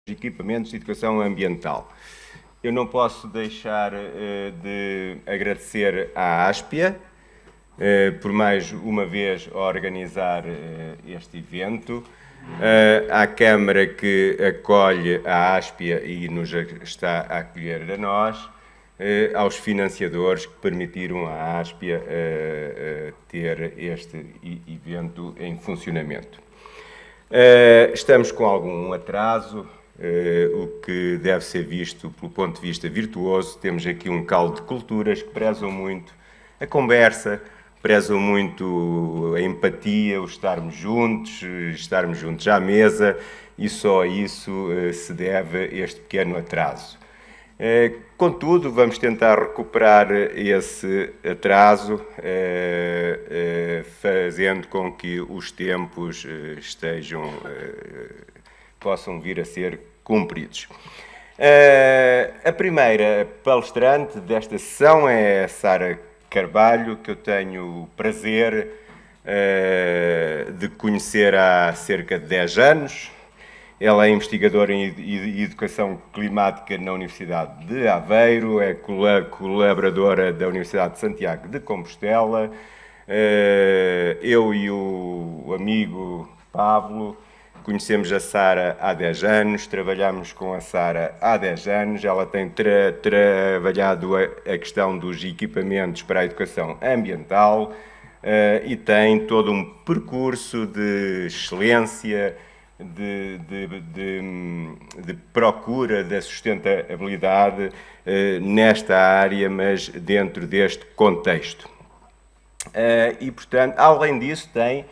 equipamentos de educação ambiental. Eu não posso deixar de agradecer à ASPIA por mais uma vez organizar este evento, à Câmara que acolhe a ASPIA e nos está a acolher a nós, aos financiadores que permitiram à ASPIA ter este evento em funcionamento. Estamos com algum atraso, o que deve ser visto pelo ponto de vista virtuoso. Temos aqui um caldo de culturas que prezam muito a conversa, prezam muito a empatia, o estarmos juntos à mesa, e só a isso se deve este pequeno atraso. Contudo, vamos tentar recuperar esse atraso, fazendo com que os tempos possam vir a ser cumpridos. A primeira palestrante desta sessão é a Sara Carvalho, que eu tenho o prazer de conhecer há cerca de 10 anos. Ela é investigadora em Educação Climática na Universidade de Aveiro, é colaboradora da Universidade de Santiago de Compostela. Eu e o amigo Pablo conhecemos a Sara há 10 anos, trabalhamos com a Sara há 10 anos. Ela tem trabalhado a questão dos equipamentos para a educação ambiental e tem todo um percurso de excelência, de procura da sustentabilidade nesta área, mas dentro deste contexto. E, portanto, além disso, tem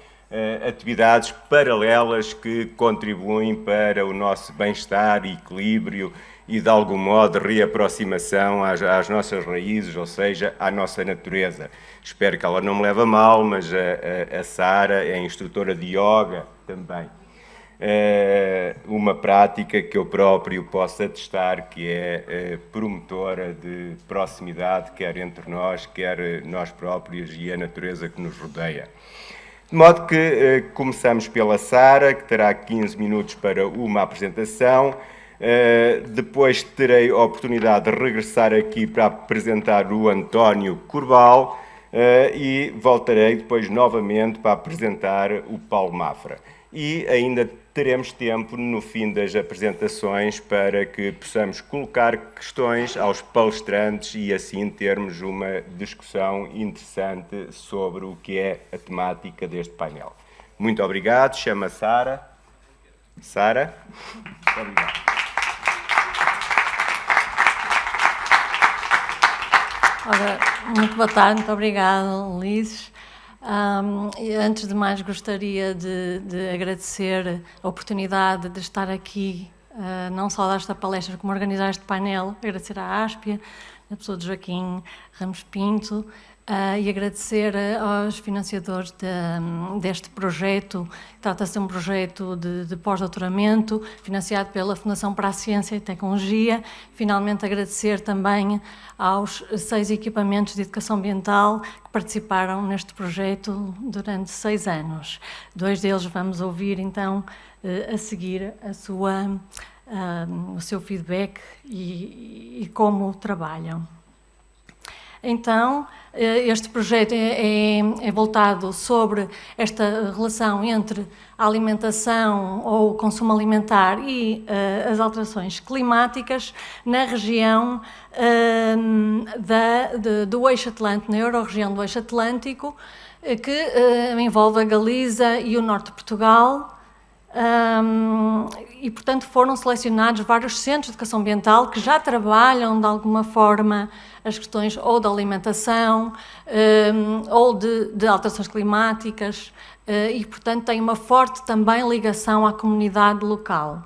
atividades paralelas que contribuem para o nosso bem-estar, equilíbrio e, de algum modo, reaproximação às nossas raízes, ou seja, à nossa natureza. Espero que ela não me leve a mal, mas a Sara é instrutora de yoga também. Uma prática que eu próprio posso atestar que é promotora de proximidade, quer entre nós, quer nós próprios e a natureza que nos rodeia. De modo que começamos pela Sara, que terá 15 minutos para uma apresentação. Depois terei a oportunidade de regressar aqui para apresentar o António Corbal e voltarei depois novamente para apresentar o Paulo Mafra. E ainda teremos tempo no fim das apresentações para que possamos colocar questões aos palestrantes e assim termos uma discussão interessante sobre o que é a temática deste painel. Muito obrigado. Chama Sara. Sara? Muito obrigado. Ora, muito boa tarde, muito obrigado, Ulisses. Antes de mais, gostaria de agradecer a oportunidade de estar aqui, não só desta palestra, como organizar este painel, agradecer à ASPIA, a pessoa de Joaquim Ramos Pinto, e agradecer aos financiadores deste projeto. Trata-se de um projeto de pós-doutoramento, financiado pela Fundação para a Ciência e Tecnologia. Finalmente, agradecer também aos 6 equipamentos de educação ambiental que participaram neste projeto durante 6 anos. 2 deles vamos ouvir, então, a seguir o seu feedback e como trabalham. Então, este projeto é voltado sobre esta relação entre a alimentação ou o consumo alimentar e as alterações climáticas na região do Eixo Atlântico, na Euro-região do Eixo Atlântico, que envolve a Galiza e o norte de Portugal. E, portanto, foram selecionados vários centros de educação ambiental que já trabalham, de alguma forma, as questões ou da alimentação ou de alterações climáticas e, portanto, têm uma forte também ligação à comunidade local.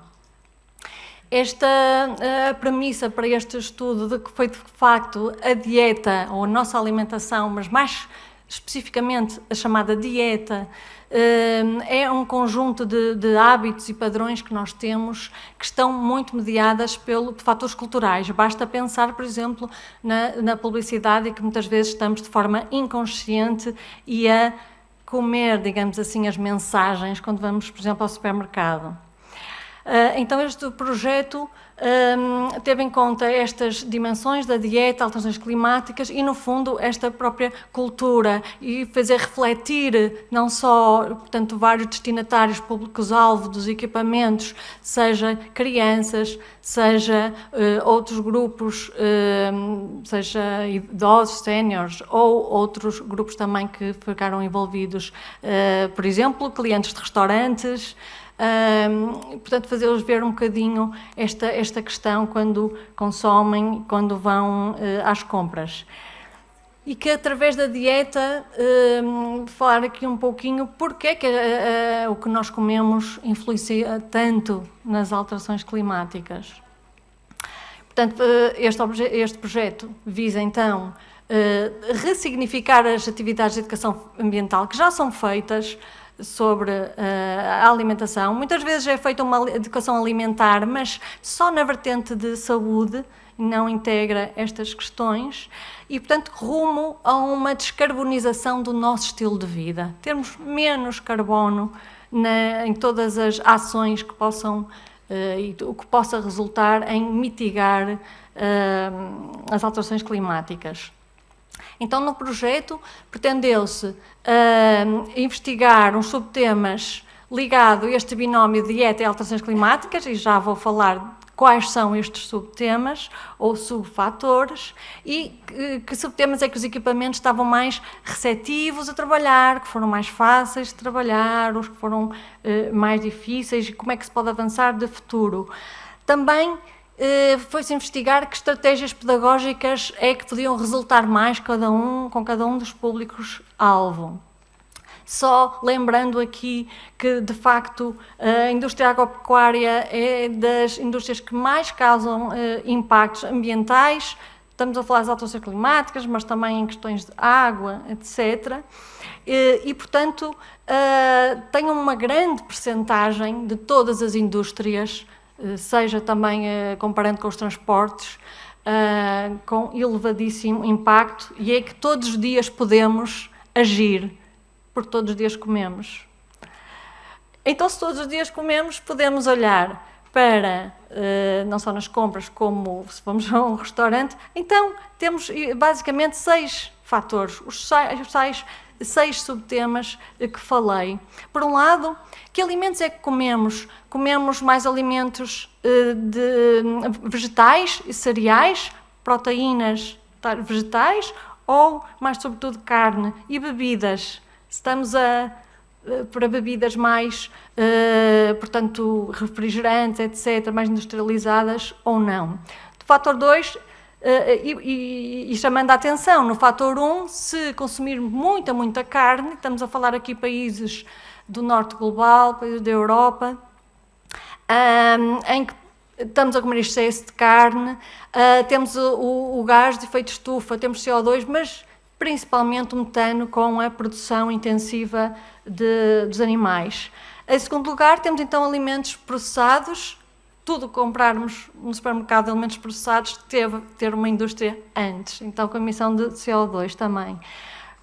A premissa para este estudo de que foi, de facto, a dieta ou a nossa alimentação, mas mais especificamente a chamada dieta, é um conjunto de hábitos e padrões que nós temos que estão muito mediadas por fatores culturais. Basta pensar, por exemplo, na publicidade, e que muitas vezes estamos de forma inconsciente e a comer, digamos assim, as mensagens quando vamos, por exemplo, ao supermercado. Então este projeto teve em conta estas dimensões da dieta, alterações climáticas e, no fundo, esta própria cultura e fazer refletir não só, portanto, vários destinatários públicos-alvo dos equipamentos, seja crianças, seja outros grupos, seja idosos, séniores ou outros grupos também que ficaram envolvidos, por exemplo, clientes de restaurantes. Portanto, fazê-los ver um bocadinho esta questão quando consomem, quando vão às compras. E que através da dieta, falar aqui um pouquinho porque é que o que nós comemos influencia tanto nas alterações climáticas. Portanto, este projeto visa então ressignificar as atividades de educação ambiental que já são feitas sobre a alimentação. Muitas vezes é feita uma educação alimentar, mas só na vertente de saúde, não integra estas questões e, portanto, rumo a uma descarbonização do nosso estilo de vida. Termos menos carbono em todas as ações que possam, e o que possa resultar em mitigar as alterações climáticas. Então, no projeto, pretendeu-se investigar uns subtemas ligados a este binómio de dieta e alterações climáticas, e já vou falar quais são estes subtemas ou subfatores e que subtemas é que os equipamentos estavam mais receptivos a trabalhar, que foram mais fáceis de trabalhar, os que foram mais difíceis e como é que se pode avançar de futuro. Também foi-se investigar que estratégias pedagógicas é que podiam resultar mais com cada um dos públicos-alvo. Só lembrando aqui que, de facto, a indústria agropecuária é das indústrias que mais causam impactos ambientais. Estamos a falar das alterações climáticas, mas também em questões de água, etc. E portanto, tem uma grande percentagem de todas as indústrias, seja também comparando com os transportes, com elevadíssimo impacto, e é que todos os dias podemos agir, porque todos os dias comemos. Então, se todos os dias comemos, podemos olhar para, não só nas compras, como se vamos a um restaurante. Então, temos basicamente 6 fatores, os 6 subtemas que falei. Por um lado, que alimentos é que comemos? Comemos mais alimentos vegetais e cereais, proteínas vegetais ou, mais sobretudo, carne e bebidas? Estamos para bebidas mais, portanto, refrigerantes, etc., mais industrializadas ou não. Do fator 2, e chamando a atenção, no fator 1, se consumirmos muita carne, estamos a falar aqui países do norte global, países da Europa, em que estamos a comer excesso de carne, temos o gás de efeito estufa, temos CO2, mas principalmente o metano com a produção intensiva dos animais. Em segundo lugar, temos então alimentos processados. Tudo o que comprarmos no supermercado de alimentos processados teve ter uma indústria antes, então com a emissão de CO2 também.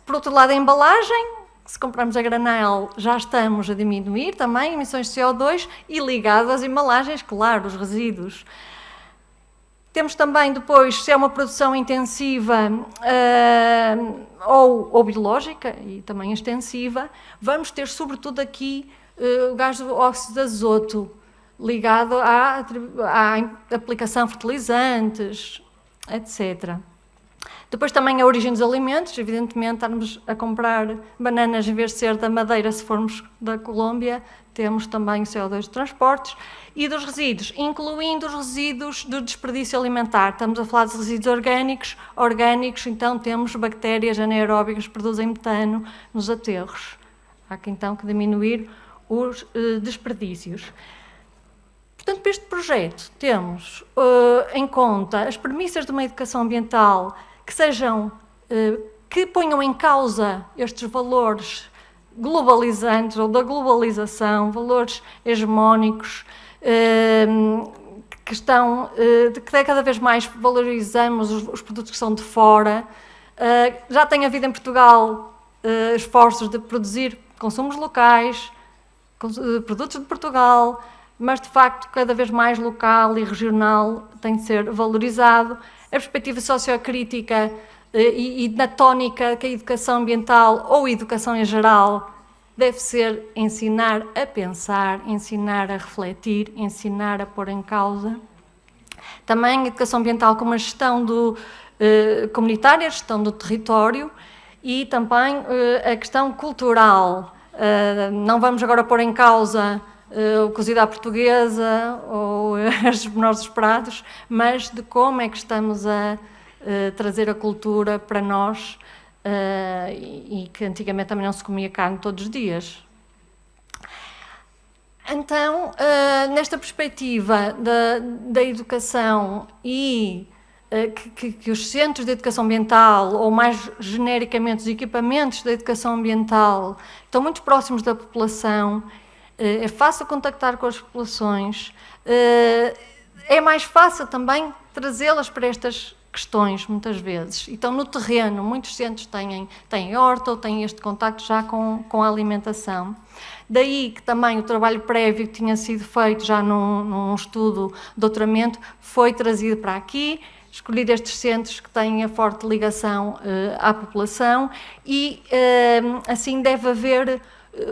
Por outro lado, a embalagem, se comprarmos a granel, já estamos a diminuir também emissões de CO2 e ligado às embalagens, claro, os resíduos. Temos também depois, se é uma produção intensiva ou biológica e também extensiva, vamos ter sobretudo aqui o gás do óxido de azoto, ligado à aplicação de fertilizantes, etc. Depois também a origem dos alimentos, evidentemente estarmos a comprar bananas em vez de ser da Madeira, se formos da Colômbia, temos também o CO2 de transportes e dos resíduos, incluindo os resíduos do desperdício alimentar. Estamos a falar de resíduos orgânicos, então temos bactérias anaeróbicas que produzem metano nos aterros. Há que então que diminuir os desperdícios. Portanto, para este projeto temos em conta as premissas de uma educação ambiental que ponham em causa estes valores globalizantes ou da globalização, valores hegemónicos que cada vez mais valorizamos os produtos que são de fora. Já tem havido em Portugal esforços de produzir consumos locais, produtos de Portugal, mas de facto cada vez mais local e regional tem de ser valorizado. A perspectiva sociocrítica e na tónica que a educação ambiental ou a educação em geral deve ser ensinar a pensar, ensinar a refletir, ensinar a pôr em causa. Também a educação ambiental como a gestão comunitária, a gestão do território e também a questão cultural. Não vamos agora pôr em causa o cozido à portuguesa ou os nossos pratos, mas de como é que estamos a trazer a cultura para nós e que antigamente também não se comia carne todos os dias. Então, nesta perspectiva da educação e que os centros de educação ambiental, ou mais genericamente os equipamentos da educação ambiental, estão muito próximos da população, é fácil contactar com as populações, é mais fácil também trazê-las para estas questões, muitas vezes. Então, no terreno, muitos centros têm horta ou têm este contacto já com a alimentação. Daí que também o trabalho prévio que tinha sido feito já num estudo de doutoramento foi trazido para aqui, escolher estes centros que têm a forte ligação à população e assim deve haver,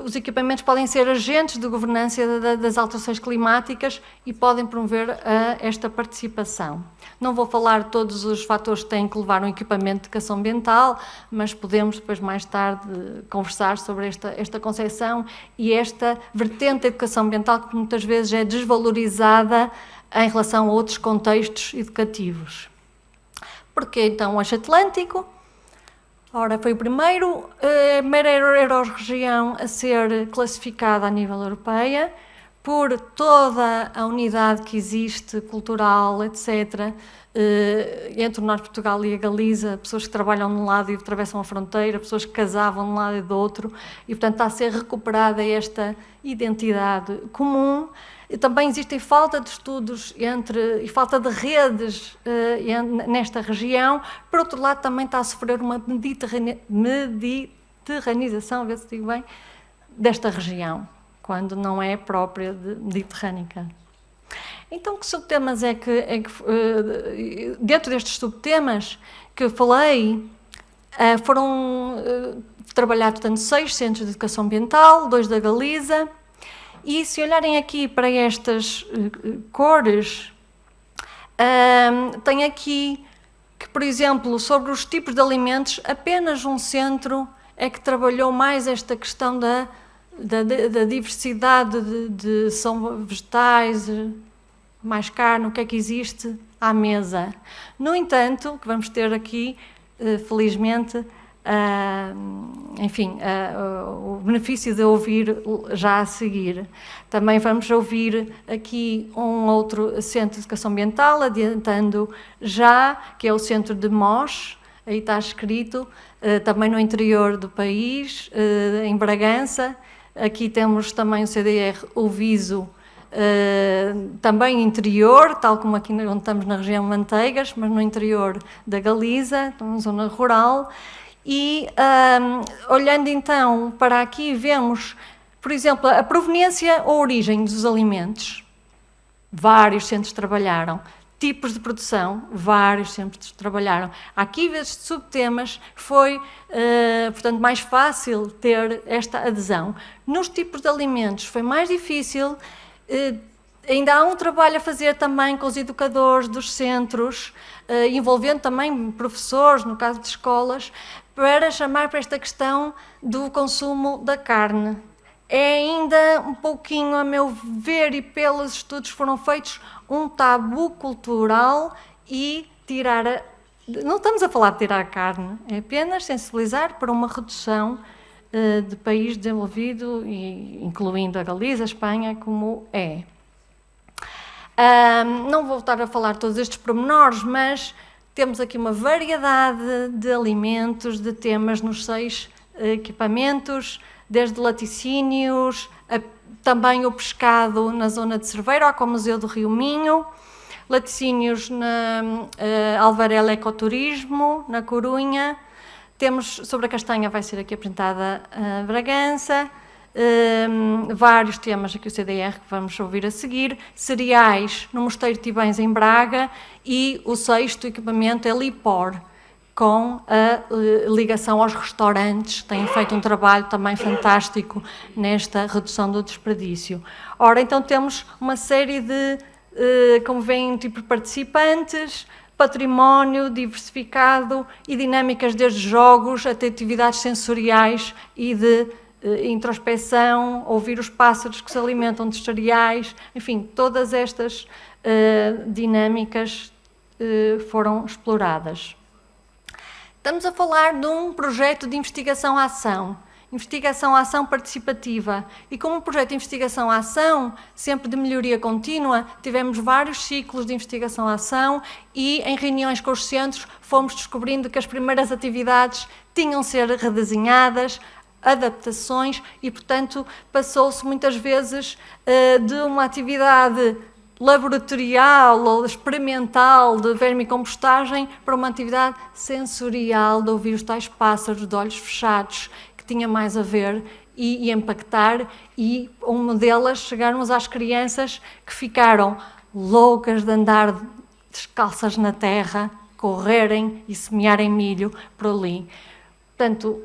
os equipamentos podem ser agentes de governança das alterações climáticas e podem promover esta participação. Não vou falar de todos os fatores que têm que levar um equipamento de educação ambiental, mas podemos depois mais tarde conversar sobre esta concepção e esta vertente da educação ambiental que muitas vezes é desvalorizada em relação a outros contextos educativos. Porquê então o Eixo Atlântico? Ora, foi a primeira euro-região a ser classificada a nível europeia por toda a unidade que existe, cultural, etc., entre o Norte de Portugal e a Galiza, pessoas que trabalham de um lado e atravessam a fronteira, pessoas que casavam de um lado e do outro, e portanto está a ser recuperada esta identidade comum. E também existe falta de estudos e falta de redes nesta região. Por outro lado, também está a sofrer uma mediterranização, a ver se digo bem, desta região, quando não é própria de mediterrânica. Então, que subtemas é que dentro destes subtemas que eu falei, foram trabalhados, portanto, 6 centros de educação ambiental, 2 da Galiza. E se olharem aqui para estas cores, tem aqui que, por exemplo, sobre os tipos de alimentos, apenas um centro é que trabalhou mais esta questão da diversidade de são vegetais, mais carne, o que é que existe à mesa. No entanto, que vamos ter aqui, felizmente, o benefício de ouvir já a seguir. Também vamos ouvir aqui um outro centro de educação ambiental, adiantando já, que é o centro de Mos, aí está escrito, também no interior do país, em Bragança. Aqui temos também o CDR Oviso, também interior, tal como aqui onde estamos na região Manteigas, mas no interior da Galiza, numa zona rural. E olhando então para aqui, vemos, por exemplo, a proveniência ou origem dos alimentos. Vários centros trabalharam. Tipos de produção, vários centros trabalharam. Aqui, estes subtemas, foi, portanto, mais fácil ter esta adesão. Nos tipos de alimentos foi mais difícil. Ainda há um trabalho a fazer também com os educadores dos centros, envolvendo também professores, no caso de escolas, para chamar para esta questão do consumo da carne. É ainda um pouquinho, a meu ver, e pelos estudos que foram feitos, um tabu cultural e tirar não estamos a falar de tirar a carne, é apenas sensibilizar para uma redução de país desenvolvido, incluindo a Galiza, a Espanha, como é. Não vou voltar a falar todos estes pormenores, mas temos aqui uma variedade de alimentos, de temas nos 6 equipamentos, desde laticínios, também o pescado na zona de Cerveira, ao Museu do Rio Minho, laticínios na Alvarela Ecoturismo, na Corunha. Temos sobre a castanha, vai ser aqui apresentada a Bragança, vários temas aqui o CDR que vamos ouvir a seguir, cereais no Mosteiro de Tibães em Braga e o sexto equipamento é Lipor, com a ligação aos restaurantes, têm feito um trabalho também fantástico nesta redução do desperdício. Ora, então temos uma série de, como veem, tipo de participantes, património diversificado e dinâmicas desde jogos até atividades sensoriais e de introspeção, ouvir os pássaros que se alimentam de cereais, enfim, todas estas dinâmicas foram exploradas. Estamos a falar de um projeto de investigação-ação participativa. E como um projeto de investigação-ação, sempre de melhoria contínua, tivemos vários ciclos de investigação-ação e em reuniões com os centros fomos descobrindo que as primeiras atividades tinham de ser redesenhadas, adaptações e, portanto, passou-se muitas vezes de uma atividade laboratorial ou experimental de vermicompostagem para uma atividade sensorial de ouvir os tais pássaros de olhos fechados, que tinha mais a ver e impactar, e uma delas chegarmos às crianças que ficaram loucas de andar descalças na terra, correrem e semearem milho por ali. Portanto,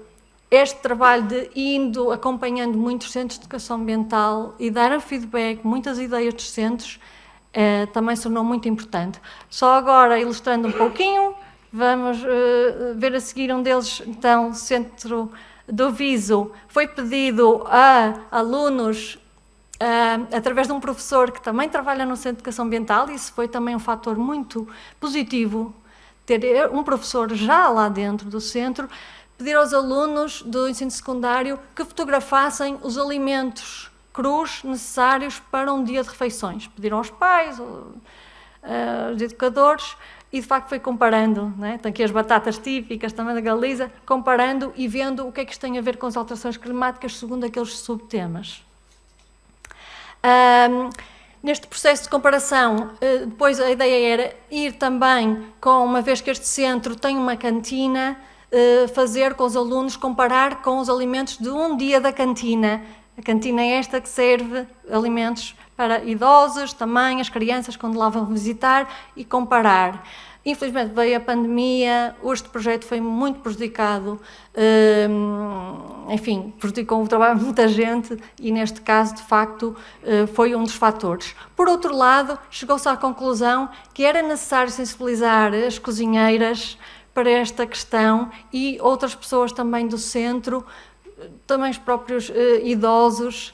este trabalho de indo acompanhando muitos centros de educação ambiental e dar feedback, muitas ideias dos centros, também se tornou muito importante. Só agora, ilustrando um pouquinho, vamos ver a seguir um deles, então, Centro do Viso, foi pedido a alunos, através de um professor que também trabalha no Centro de Educação Ambiental, e isso foi também um fator muito positivo, ter um professor já lá dentro do centro, pedir aos alunos do ensino secundário que fotografassem os alimentos crus necessários para um dia de refeições. Pediram aos pais, aos educadores, e de facto foi comparando, né? Tem aqui as batatas típicas também da Galiza, comparando e vendo o que é que isto tem a ver com as alterações climáticas segundo aqueles subtemas. Neste processo de comparação, depois a ideia era ir também, uma vez que este centro tem uma cantina, fazer com os alunos, comparar com os alimentos de um dia da cantina. A cantina é esta que serve alimentos para idosos, também as crianças quando lá vão visitar, e comparar. Infelizmente veio a pandemia, este projeto foi muito prejudicado, enfim, prejudicou o trabalho de muita gente e neste caso, de facto, foi um dos fatores. Por outro lado, chegou-se à conclusão que era necessário sensibilizar as cozinheiras para esta questão e outras pessoas também do centro, também os próprios idosos,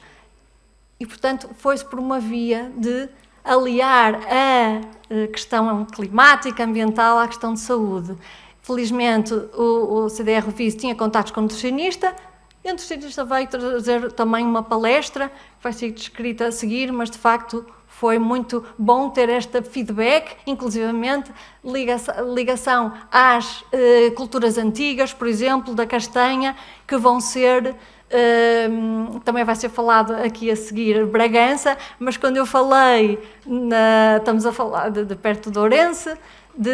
e portanto foi-se por uma via de aliar a questão climática, ambiental à questão de saúde. Felizmente o CDR Viso tinha contatos com o nutricionista, e o nutricionista veio trazer também uma palestra, que vai ser descrita a seguir, mas de facto foi muito bom ter este feedback, inclusivamente ligação às culturas antigas, por exemplo, da castanha, que vão ser, também vai ser falado aqui a seguir, Bragança, mas quando eu falei, estamos a falar de perto de Ourense,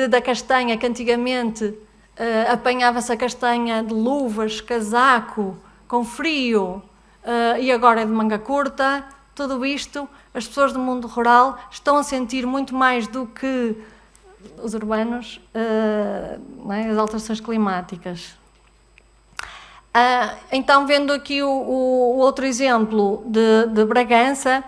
da castanha que antigamente apanhava-se a castanha de luvas, casaco, com frio, e agora é de manga curta. Tudo isto, as pessoas do mundo rural estão a sentir muito mais do que os urbanos, as alterações climáticas. Então, vendo aqui o outro exemplo de Bragança,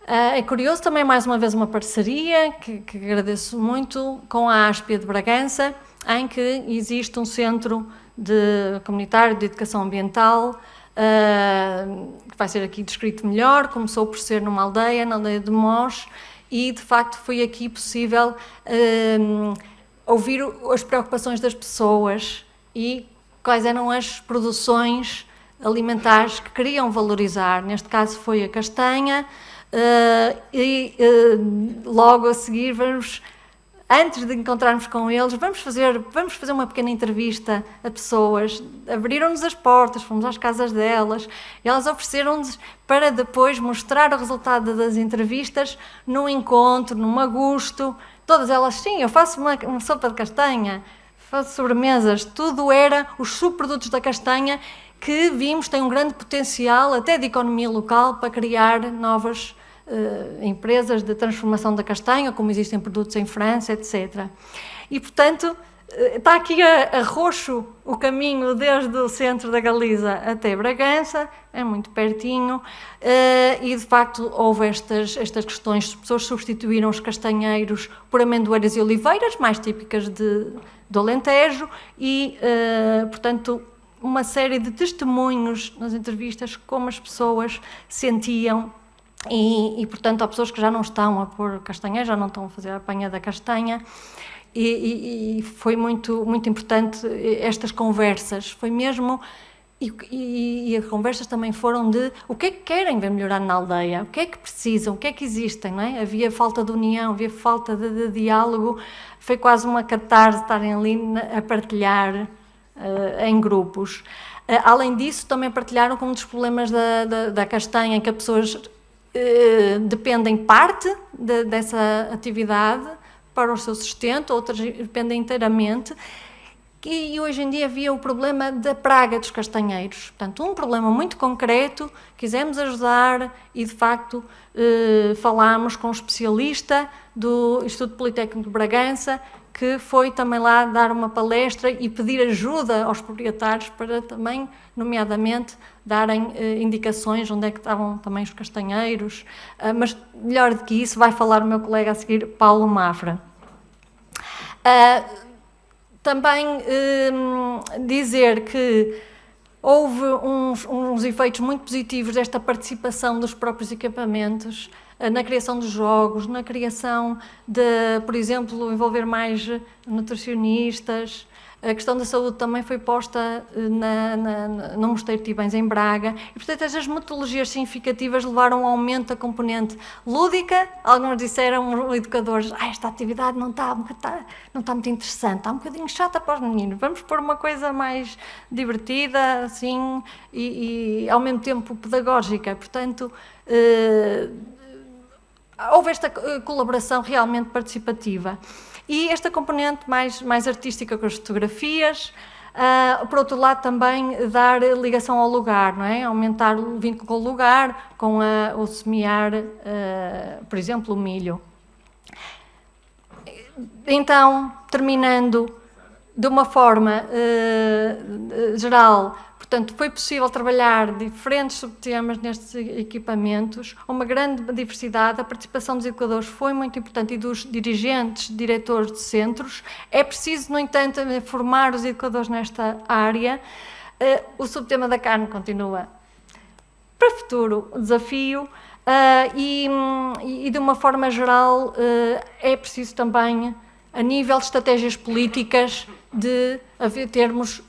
é curioso também, mais uma vez, uma parceria, que agradeço muito, com a Áspia de Bragança, em que existe um centro comunitário de educação ambiental, que vai ser aqui descrito melhor. Começou por ser numa aldeia, na aldeia de Mós, e de facto foi aqui possível ouvir as preocupações das pessoas e quais eram as produções alimentares que queriam valorizar. Neste caso foi a castanha, logo a seguir antes de encontrarmos com eles, vamos fazer uma pequena entrevista a pessoas. Abriram-nos as portas, fomos às casas delas, e elas ofereceram-nos para depois mostrar o resultado das entrevistas num encontro, num agosto. Todas elas, sim, eu faço uma sopa de castanha, faço sobremesas, tudo era os subprodutos da castanha, que vimos tem um grande potencial, até de economia local, para criar novas empresas de transformação da castanha, como existem produtos em França, etc. E, portanto, está aqui a roxo o caminho desde o centro da Galiza até Bragança, é muito pertinho, e de facto houve estas questões, as pessoas substituíram os castanheiros por amendoeiras e oliveiras, mais típicas do Alentejo, e, portanto, uma série de testemunhos nas entrevistas, como as pessoas sentiam. E, portanto, há pessoas que já não estão a pôr castanha, já não estão a fazer a apanha da castanha, e foi muito, muito importante estas conversas, foi mesmo, e as conversas também foram de o que é que querem ver melhorar na aldeia, o que é que precisam, o que é que existem, não é? Havia falta de união, havia falta de diálogo, foi quase uma catarse estarem ali a partilhar em grupos. Além disso, também partilharam com um dos problemas da castanha, em que as pessoas dependem parte dessa atividade para o seu sustento, outras dependem inteiramente, e hoje em dia havia o problema da praga dos castanheiros. Portanto, um problema muito concreto, quisemos ajudar e, de facto, falámos com um especialista do Instituto Politécnico de Bragança, que foi também lá dar uma palestra e pedir ajuda aos proprietários para também, nomeadamente, darem indicações onde é que estavam também os castanheiros, mas melhor do que isso vai falar o meu colega a seguir, Paulo Mafra. Também dizer que houve uns efeitos muito positivos desta participação dos próprios equipamentos, na criação de jogos, na criação de, por exemplo, envolver mais nutricionistas. A questão da saúde também foi posta no Mosteiro de Tibães, em Braga. E, portanto, estas metodologias significativas levaram ao aumento da componente lúdica. Alguns disseram, educadores, esta atividade não está muito interessante, está um bocadinho chata para os meninos. Vamos pôr uma coisa mais divertida, assim, e ao mesmo tempo pedagógica. Portanto, houve esta colaboração realmente participativa. E esta componente mais artística com as fotografias, por outro lado também dar ligação ao lugar, não é? Aumentar o vínculo com o lugar, com o semear, por exemplo, o milho. Então, terminando de uma forma geral, portanto, foi possível trabalhar diferentes subtemas nestes equipamentos, uma grande diversidade, a participação dos educadores foi muito importante e dos dirigentes, diretores de centros. É preciso, no entanto, formar os educadores nesta área. O subtema da carne continua para futuro desafio e de uma forma geral, é preciso também, a nível de estratégias políticas, de termos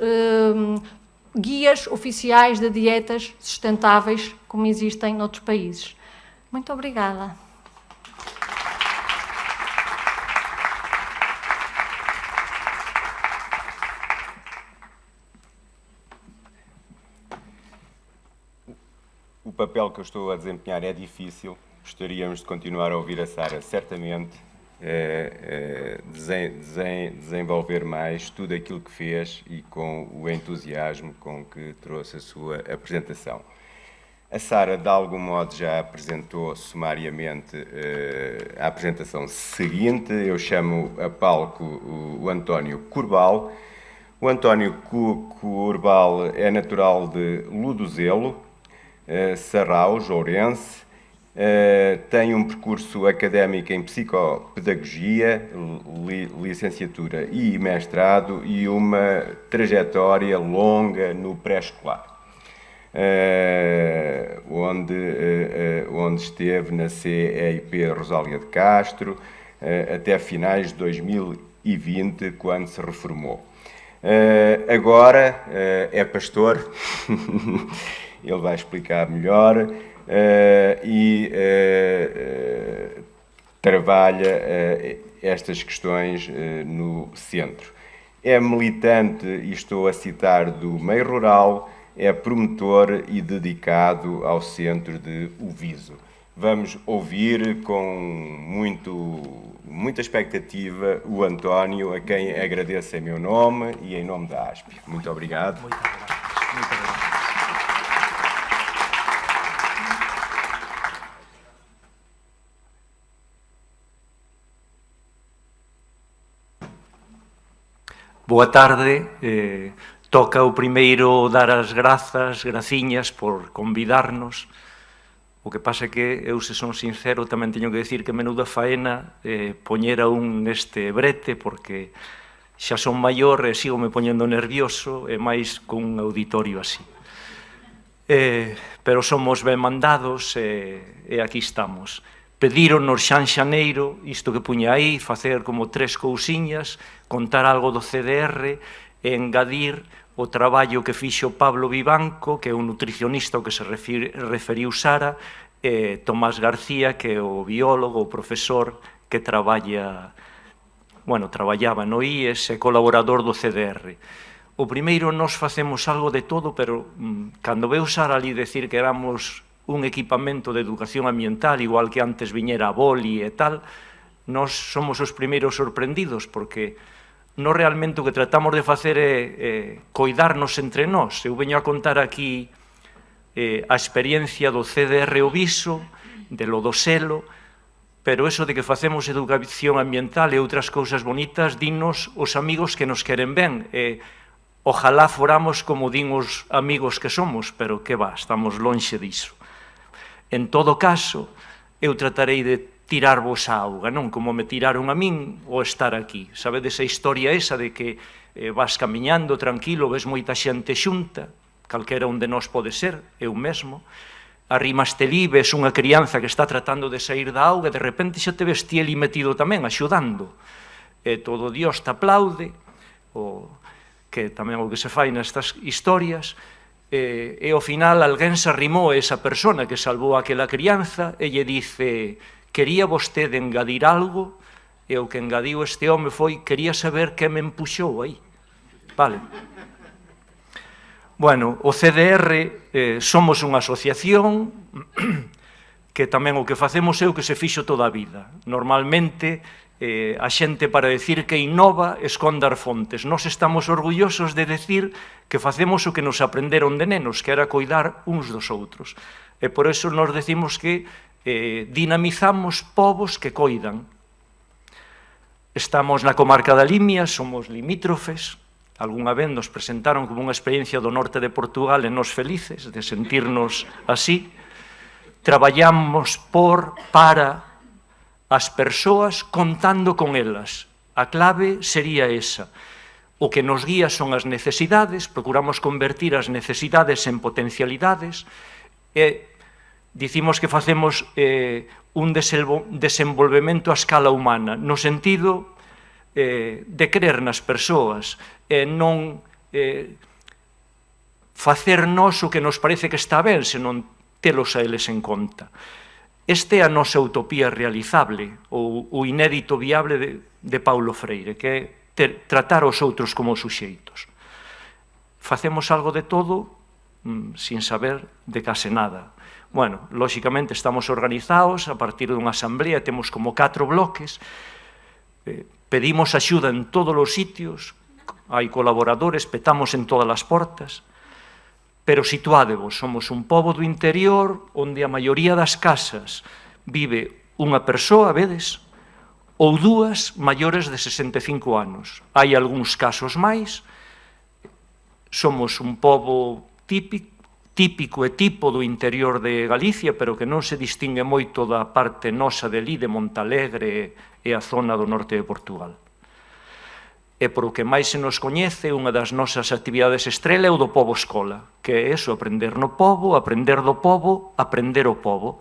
guias oficiais de dietas sustentáveis, como existem noutros países. Muito obrigada. O papel que eu estou a desempenhar é difícil, gostaríamos de continuar a ouvir a Sara, certamente, desenvolver mais tudo aquilo que fez e com o entusiasmo com que trouxe a sua apresentação. A Sara, de algum modo, já apresentou sumariamente a apresentação seguinte. Eu chamo a palco o António Corbal. O António Corbal é natural de Ludozelo, Sarraus, Ourense. Tem um percurso académico em psicopedagogia, licenciatura e mestrado e uma trajetória longa no pré-escolar, onde esteve na CEIP Rosália de Castro até finais de 2020, quando se reformou. Agora é pastor, ele vai explicar melhor. Trabalha estas questões no centro. É militante, e estou a citar, do meio rural, é promotor e dedicado ao centro de Uviso. Vamos ouvir com muita expectativa o António, a quem agradeço em meu nome e em nome da ASP. Muito obrigado. Muito obrigado. Muito obrigado. Boa tarde. Toca o primeiro dar as graciñas por convidarnos. O que pasa é que, eu se son sincero, tamén teño que decir que menuda faena poñera un neste brete, porque xa son maior e sigo me poñendo nervioso, e máis cun auditorio así. Pero somos ben mandados e aquí estamos. Pedíronos xa en xaneiro, isto que puña aí, facer como 3 cousiñas, contar algo do CDR e engadir o traballo que fixo Pablo Vivanco, que é un nutricionista ao que se referiu Sara, e Tomás García, que é o biólogo, o profesor que traballaba no IES e colaborador do CDR. O primeiro, nós facemos algo de todo, pero cando veu Sara ali decir que éramos un equipamento de educación ambiental, igual que antes viñera a Boli e tal, nós somos os primeiros sorprendidos, porque non realmente o que tratamos de facer é coidarnos entre nós. Eu veño a contar aquí a experiencia do CDR Oviso, de Lodoselo, pero eso de que facemos educación ambiental e outras cousas bonitas, dinos os amigos que nos queren ben. Ojalá foramos como din os amigos que somos, pero que va, estamos lonxe diso. En todo caso, eu tratarei de tirarvos a auga, non como me tiraron a min o estar aquí. Sabedes a historia esa de que vas camiñando tranquilo, ves moita xente xunta, calquera un de nós pode ser, eu mesmo, arrimaste li, ves unha crianza que está tratando de sair da auga e de repente xa te ves ti ali metido tamén, axudando. E todo Dios te aplaude, que tamén o que se fai nestas historias, e ao final alguén se arrimou a esa persona que salvou aquela crianza e lle dice: quería vostede engadir algo? E o que engadiu este home foi: quería saber que me empuxou aí. Vale. Bueno, o CDR somos unha asociación que tamén o que facemos é o que se fixo toda a vida. Normalmente, a xente para decir que innova esconde as fontes. Nós estamos orgullosos de decir que facemos o que nos aprenderon de nenos, que era coidar uns dos outros. E por eso nos decimos que dinamizamos povos que coidan. Estamos na comarca da Limia, somos limítrofes. Algúna vez nos presentaron como unha experiencia do norte de Portugal e nos felices de sentirnos así. Traballamos para as persoas contando con elas. A clave sería esa. O que nos guía son as necesidades, procuramos convertir as necesidades en potencialidades e dicimos que facemos un desenvolvemento a escala humana, no sentido de creer nas persoas e non facer nós o que nos parece que está ben, senón telos a eles en conta. Esta é a nosa utopía realizable, ou o inédito viable de Paulo Freire, que é tratar os outros como suxeitos. Facemos algo de todo sin saber de case nada. Bueno, lóxicamente estamos organizados a partir dunha asamblea, temos como 4 bloques, pedimos axuda en todos os sitios, hai colaboradores, petamos en todas as portas, pero situádevos, somos un pobo do interior onde a maioría das casas vive unha persoa, vedes, ou 2 maiores de 65 anos. Hai algúns casos máis, somos un pobo típico e tipo do interior de Galicia, pero que non se distingue moito da parte nosa de Lí, de Montalegre e a zona do norte de Portugal. E por o que máis se nos coñece, unha das nosas actividades estrela é o do pobo escola, que é eso, aprender no pobo, aprender do pobo, aprender o pobo.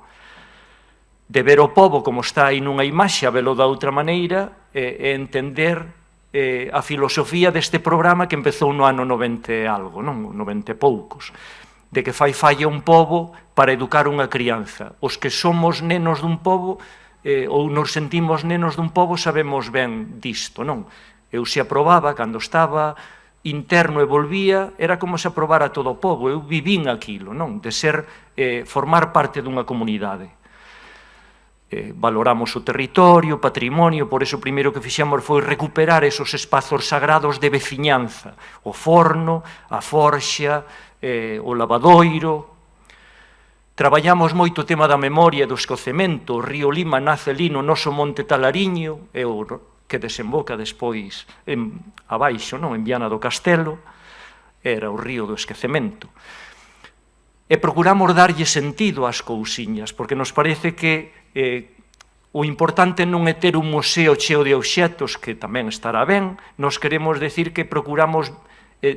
De ver o pobo como está aí nunha imaxe, a velo da outra maneira, e entender a filosofía deste programa que empezou no ano 90 e algo, non? 90 e poucos, de que falla un pobo para educar unha crianza. Os que somos nenos dun pobo, ou nos sentimos nenos dun pobo, sabemos ben disto, non? Eu se aprobaba, cando estaba interno e volvía, era como se aprobara todo o pobo. Eu vivín aquilo, non? De ser, formar parte dunha comunidade. Valoramos o territorio, o patrimonio, por eso o primeiro que fixemos foi recuperar esos espazos sagrados de veciñanza. O forno, a forxa, o lavadoiro. Traballamos moito o tema da memoria e do escocemento. O río Lima nace ali no noso monte Talariño, e o que desemboca despois abaixo, non, en Viana do Castelo, era o río do esquecemento. E procuramos darlle sentido ás cousiñas, porque nos parece que o importante non é ter un museo cheo de obxectos, que tamén estará ben, nos queremos decir que procuramos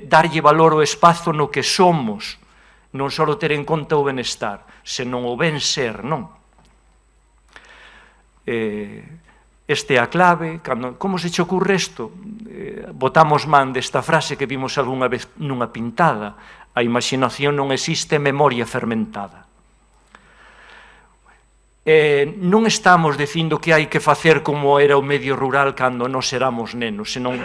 darlle valor ao espazo no que somos, non só ter en conta o benestar, senón o ben ser, non? Este é a clave. Como se che ocurre isto? Botamos man desta frase que vimos algunha vez nunha pintada: a imaginación non existe, memoria fermentada. Non estamos dicindo que hai que facer como era o medio rural cando nós éramos nenos, senón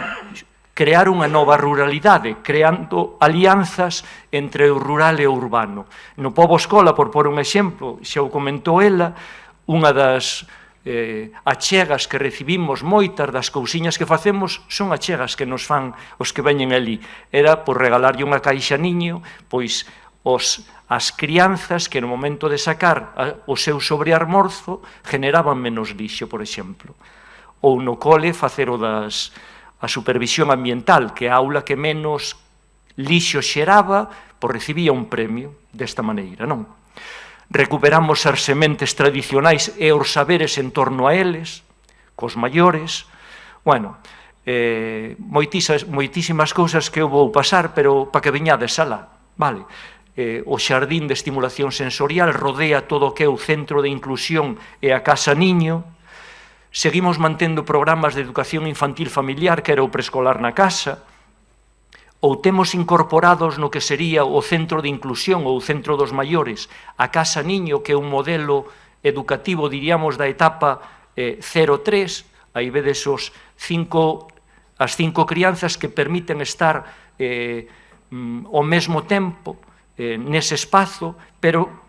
crear unha nova ruralidade, creando alianzas entre o rural e o urbano. No Pobo Escola, por pôr un exemplo, xa o comentou ela, unha das achegas que recibimos, moitas das cousiñas que facemos, son achegas que nos fan os que veñen ali. Era por regalarlle unha caixa niño, pois as crianzas que no momento de sacar o seu sobrealmorzo generaban menos lixo, por exemplo. Ou no cole facer a supervisión ambiental, que a aula que menos lixo xeraba, pois recibía un premio desta maneira, non? Recuperamos as sementes tradicionais e os saberes en torno a eles, cos maiores. Bueno, moitísimas cousas que eu vou pasar, pero para que viñades alá, vale? O xardín de estimulación sensorial rodea todo o que é o centro de inclusión e a casa niño. Seguimos mantendo programas de educación infantil familiar, que era o preescolar na casa, ou temos incorporados no que sería o centro de inclusión ou o centro dos maiores, a casa niño, que é un modelo educativo, diríamos, da etapa 0-3, aí vedes as 5 crianzas que permiten estar ao mesmo tempo nese espazo, pero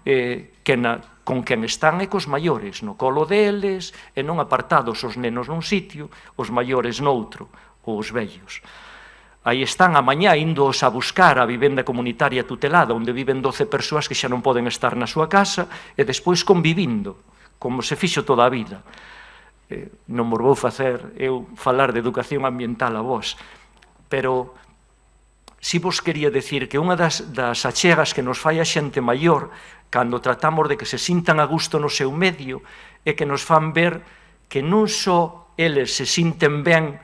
con quen están e cos maiores, no colo deles, e non apartados os nenos nun sitio, os maiores noutro, ou os vellos. Aí están a mañá índoos a buscar a vivenda comunitaria tutelada, onde viven 12 persoas que xa non poden estar na súa casa, e despois convivindo, como se fixo toda a vida. Non vos vou facer eu falar de educación ambiental a vos, pero si vos quería decir que unha das achegas que nos fai a xente maior, cando tratamos de que se sintan a gusto no seu medio, é que nos fan ver que non só eles se sinten ben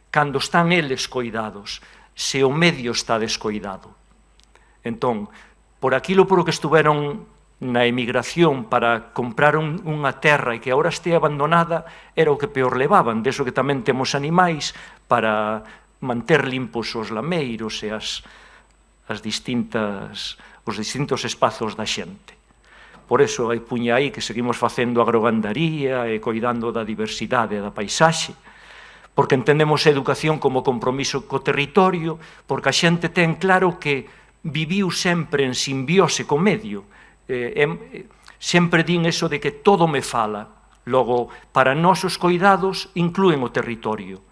cando están eles coidados, se o medio está descoidado. Entón, por aquilo por o que estuveron na emigración para comprar unha terra e que agora este abandonada, era o que peor levaban, deso que tamén temos animais para manter limpos os lameiros e os distintos espazos da xente. Por eso hai puña aí que seguimos facendo agrogandaría e coidando da diversidade e da paisaxe, porque entendemos a educación como compromiso co territorio, porque a xente ten claro que viviu sempre en simbiose co medio. Sempre din eso de que todo me fala. Logo, para nós os coidados inclúen o territorio.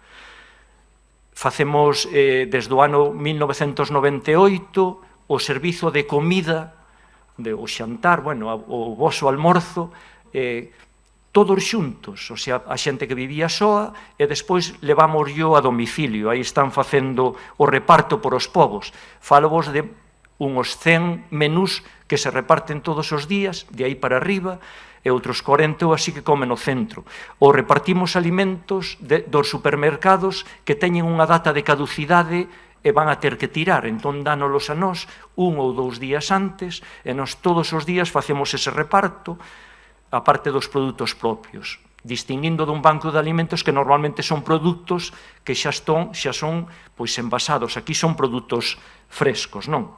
Facemos desde o ano 1998 o servizo de comida, o xantar, o voso almorzo, todos xuntos, o sea, a xente que vivía soa, e despois levamos yo a domicilio, aí están facendo o reparto por os povos. Falo-vos de uns 100 menús que se reparten todos os días, de aí para arriba, e outros 40 ou así que comen no centro. Ou repartimos alimentos dos supermercados que teñen unha data de caducidade e van a ter que tirar, entón dánolos a nós 1 ou 2 días antes, e nós todos os días facemos ese reparto, a parte dos produtos propios, distinguindo dun banco de alimentos que normalmente son produtos que xa son envasados. Aquí son produtos frescos, non?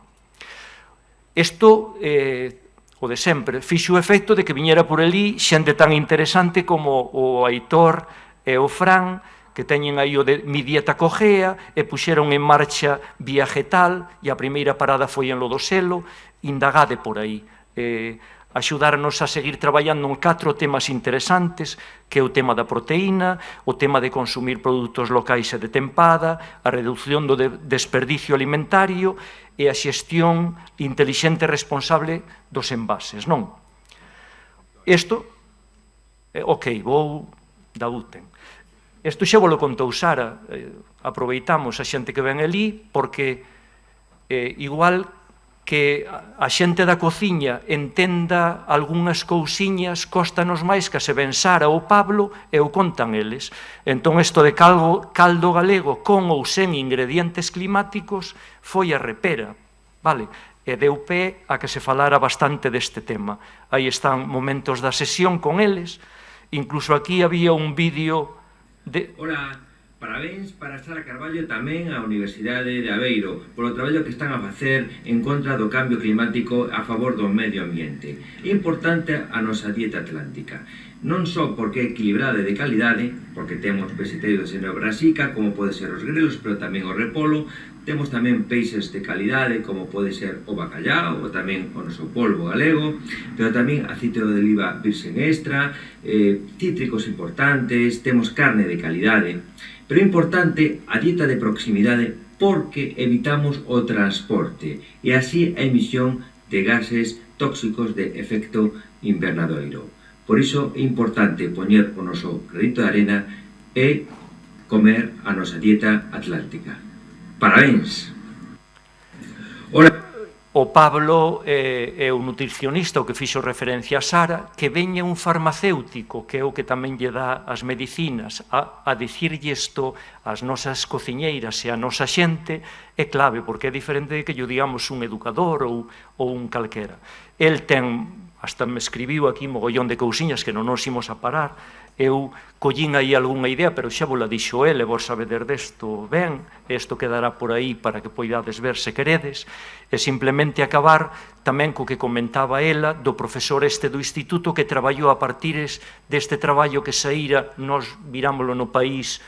Isto, o de sempre, fixo o efecto de que viñera por ali xente tan interesante como o Aitor e o Fran, que teñen aí o de Mi Dieta Cogea, e puxeron en marcha Viajetal, e a primeira parada foi en Lodoselo. Indagade por aí. Axudarnos a seguir traballando en 4 temas interesantes, que é o tema da proteína, o tema de consumir produtos locais e de tempada, a reducción do desperdicio alimentario e a xestión intelixente e responsable dos envases, non? Isto, ok, vou da úten. Isto xa vos lo contou Sara, aproveitamos a xente que ven ali, porque igual que a xente da cociña entenda algunhas cousiñas, costanos máis que se ven Sara ou Pablo e o contan eles. Entón, isto de caldo galego con ou sen ingredientes climáticos foi a repera, vale? E deu pé a que se falara bastante deste tema. Aí están momentos da sesión con eles, incluso aquí había un vídeo de... Hola, parabéns para Sara Carballo e tamén á Universidade de Aveiro polo traballo que están a facer en contra do cambio climático a favor do medio ambiente. É importante a nosa dieta atlántica, non só porque é equilibrada e de calidade, porque temos peseteiros de neobrasica, como pode ser os grelos, pero tamén o repolo, temos tamén peixes de calidade, como pode ser o bacallao, ou tamén o noso polvo galego, pero tamén aceite de oliva virgen extra, cítricos importantes, temos carne de calidade. Pero é importante a dieta de proximidade porque evitamos o transporte e así a emisión de gases tóxicos de efecto invernadoiro. Por iso é importante poñer o noso granito de arena e comer a nosa dieta atlántica. Parabéns! O Pablo é o nutricionista, o que fixo referencia a Sara, que veña un farmacéutico, que é o que tamén lle dá as medicinas, a dicirlle isto ás nosas cociñeiras e a nosa xente, é clave, porque é diferente de que yo digamos un educador ou un calquera. El ten, hasta me escribiu aquí mogollón de cousiñas que non nos imos a parar, eu collín aí algunha idea, pero xa vos la dixo ele, vos sabedes desto ben, isto quedará por aí para que poidades ver se queredes, e simplemente acabar tamén co que comentaba ela do profesor este do instituto que traballou a partir deste traballo que saíra, nos virámoslo no País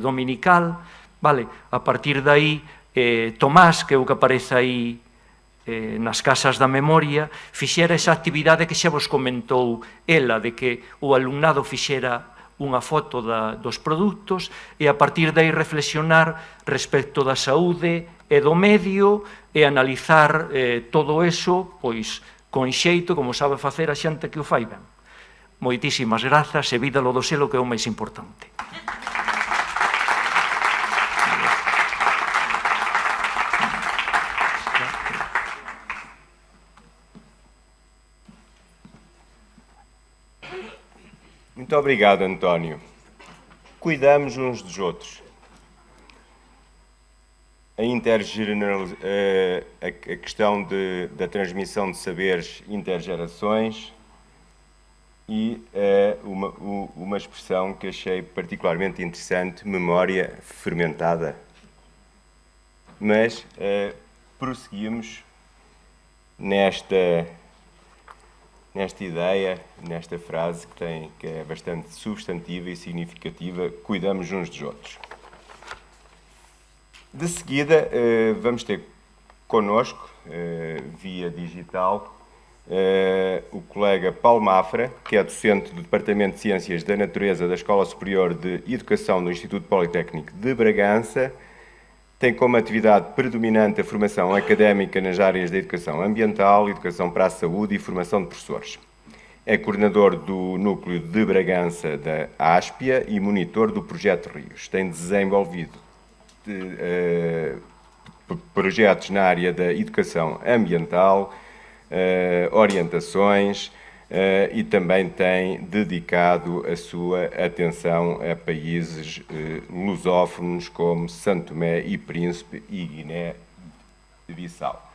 dominical, vale, a partir de aí Tomás, que é o que aparece aí nas casas da memoria, fixera esa actividade que xa vos comentou ela, de que o alumnado fixera unha foto dos produtos e a partir de aí reflexionar respecto da saúde e do medio e analizar todo eso pois con xeito, como sabe facer a xente que o fai ben. Moitísimas grazas e vida lo do selo, que é o máis importante. Muito obrigado, António. Cuidamos uns dos outros. A questão da transmissão de saberes intergerações e uma expressão que achei particularmente interessante, memória fermentada. Mas prosseguimos nesta ideia, nesta frase que é bastante substantiva e significativa, cuidamos uns dos outros. De seguida, vamos ter connosco, via digital, o colega Paulo Mafra, que é docente do Departamento de Ciências da Natureza da Escola Superior de Educação do Instituto Politécnico de Bragança. Tem como atividade predominante a formação académica nas áreas da educação ambiental, educação para a saúde e formação de professores. É coordenador do Núcleo de Bragança da Áspia e monitor do Projeto Rios. Tem desenvolvido projetos na área da educação ambiental, orientações, e também tem dedicado a sua atenção a países lusófonos como Santo Tomé e Príncipe e Guiné-Bissau.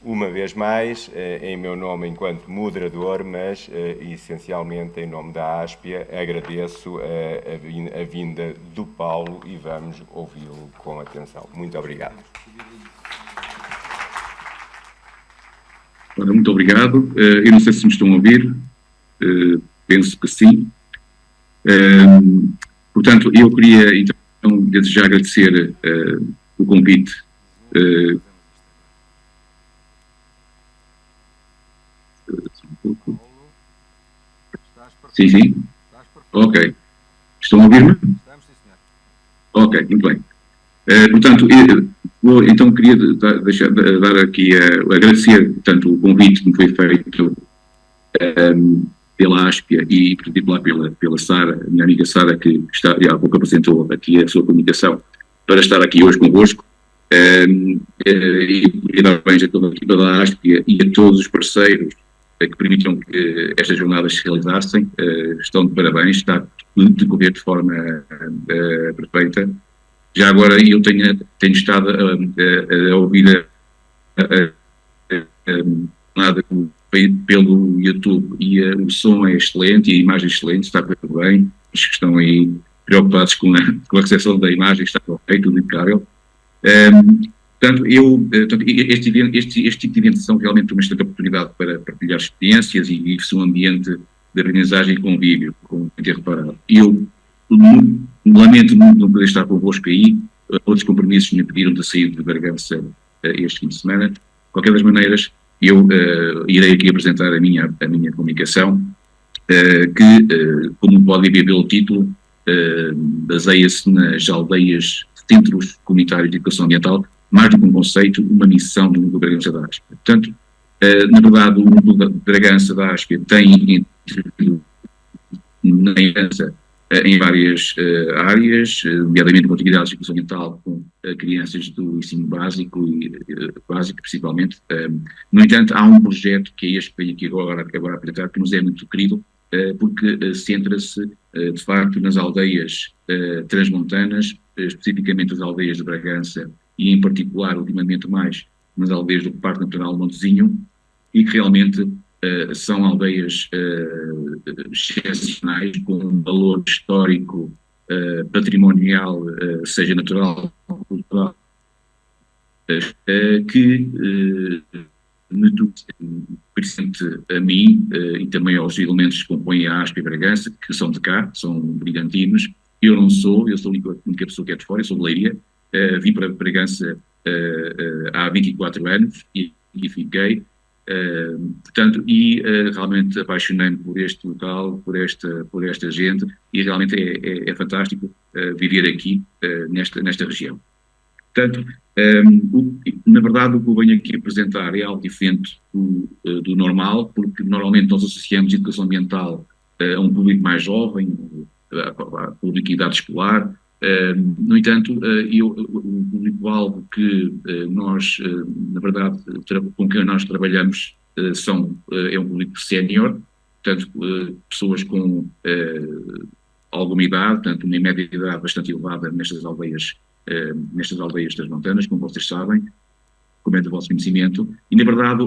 Uma vez mais, em meu nome enquanto moderador, mas essencialmente em nome da Áspia, agradeço a vinda do Paulo e vamos ouvi-lo com atenção. Muito obrigado. Muito obrigado. Eu não sei se me estão a ouvir, penso que sim. Portanto, eu queria então desde já agradecer o convite. Sim, sim. Ok. Estão a ouvir-me? Ok, muito bem. Portanto, então queria dar aqui, agradecer, portanto, o convite que me foi feito pela Áspia e, em particular, pela Sara, minha amiga Sara, que está, há pouco apresentou aqui a sua comunicação, para estar aqui hoje convosco. E parabéns a toda a equipa da Áspia e a todos os parceiros que permitam que estas jornadas se realizassem. Estão de parabéns, está a decorrer de forma perfeita. Já agora eu tenho estado a ouvir nada pelo YouTube e o som é excelente e a imagem é excelente, está tudo bem. Os que estão aí preocupados com a recepção da imagem, está ok, tudo impecável. Portanto, este tipo de eventos são realmente uma excelente oportunidade para partilhar experiências e um ambiente de aprendizagem e convívio, como ter reparado. Eu lamento muito não poder estar convosco aí, outros compromissos me impediram de sair de Bragança este fim de semana. De qualquer das maneiras, eu irei aqui apresentar a minha comunicação, que, como podem ver pelo título, baseia-se nas aldeias, centros comunitários de educação ambiental, mais do que um conceito, uma missão do Bragança da Áspia. Portanto, na verdade, o núcleo de Bragança da Áspia tem na herança em várias áreas, nomeadamente com atividades de educação ambiental com crianças do ensino básico e básico principalmente. No entanto, há um projeto que é este que venho aqui agora a apresentar, que nos é muito querido, porque centra-se de facto nas aldeias transmontanas, especificamente as aldeias de Bragança e em particular, ultimamente mais, nas aldeias do Parque Natural Montezinho, e que realmente são aldeias excepcionais, com um valor histórico, patrimonial, seja natural ou cultural, que me presente a mim e também aos elementos que compõem a Áspia e Bragança, que são de cá, são brigantinos. Eu sou a única pessoa que é de fora, eu sou de Leiria, vim para Bragança há 24 anos e fiquei. Portanto, realmente apaixonei-me por este local, por esta gente, e realmente é fantástico viver aqui nesta região. Portanto, na verdade, o que eu venho aqui apresentar é algo diferente do normal, porque normalmente nós associamos educação ambiental a um público mais jovem, a público de idade escolar. No entanto, o público-alvo que nós, na verdade, com quem nós trabalhamos é um público sénior, portanto, pessoas com alguma idade, portanto, uma média de idade bastante elevada nestas aldeias transmontanas, como vocês sabem, como é do vosso conhecimento, e, na verdade,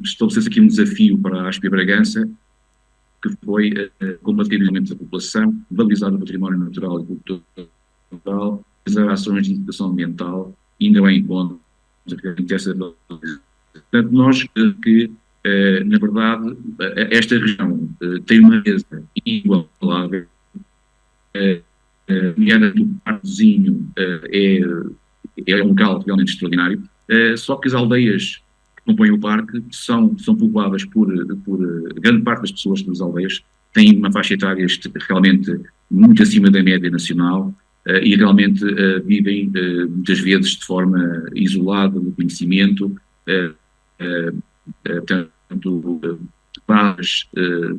estabeleceu-se aqui um desafio para a Áspia Bragança, que foi combater o isolamento da população, valorizar o património natural e cultural, fazer ações de educação ambiental, ainda bem em conta essa valorização. Portanto, nós que, na verdade, esta região tem uma riqueza inigualável, nomeadamente o Parquezinho é um local realmente extraordinário, só que as aldeias que compõem o parque são povoadas por grande parte das pessoas das aldeias, têm uma faixa etária realmente muito acima da média nacional e realmente vivem muitas vezes de forma isolada do conhecimento, tanto faz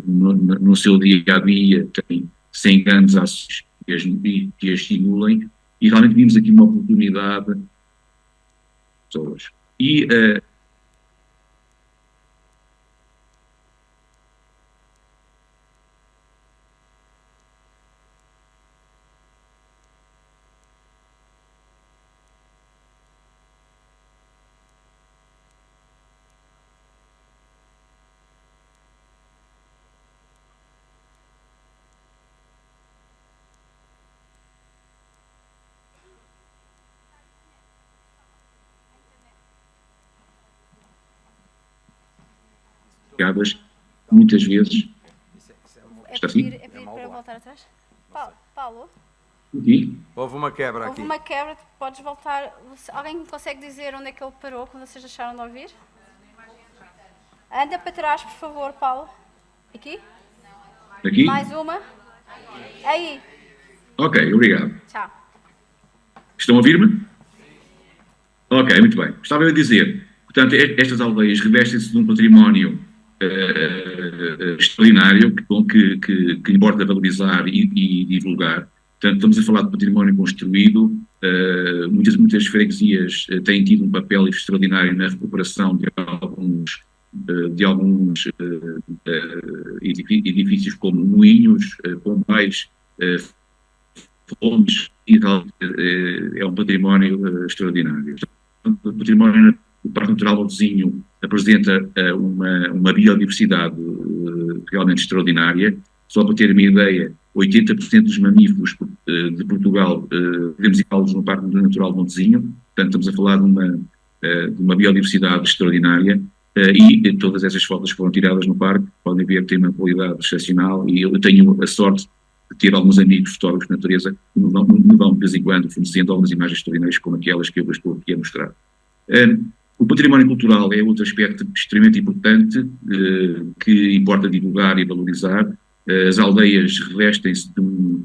no seu dia-a-dia, tem sem grandes ações que as estimulem, e realmente vimos aqui uma oportunidade pessoas. E muitas vezes. Está assim? É pedir para voltar atrás? Paulo? Sim. Houve uma quebra aqui. Houve uma quebra, podes voltar. Alguém me consegue dizer onde é que ele parou, quando vocês deixaram de ouvir? Anda para trás, por favor, Paulo. Aqui? Aqui? Mais uma? Aí. Ok, obrigado. Tchau. Estão a ouvir-me? Ok, muito bem. Estava a dizer, portanto, estas aldeias revestem-se de um património extraordinário que importa valorizar e divulgar. Portanto, estamos a falar de património construído. Muitas freguesias têm tido um papel extraordinário na recuperação de alguns edifícios como moinhos, pombais, fontes, e tal. É um património extraordinário. O património do Parque Natural Montezinho apresenta uma biodiversidade realmente extraordinária. Só para ter uma ideia, 80% dos mamíferos de Portugal podemos encontrá-los no Parque Natural Montezinho. Portanto, estamos a falar de uma biodiversidade extraordinária. E todas essas fotos que foram tiradas no parque, podem ver que tem uma qualidade excepcional, e eu tenho a sorte de ter alguns amigos fotógrafos de natureza que me vão de vez em quando fornecendo algumas imagens extraordinárias como aquelas que eu estou aqui a mostrar. O património cultural é outro aspecto extremamente importante que importa divulgar e valorizar. As aldeias revestem-se de um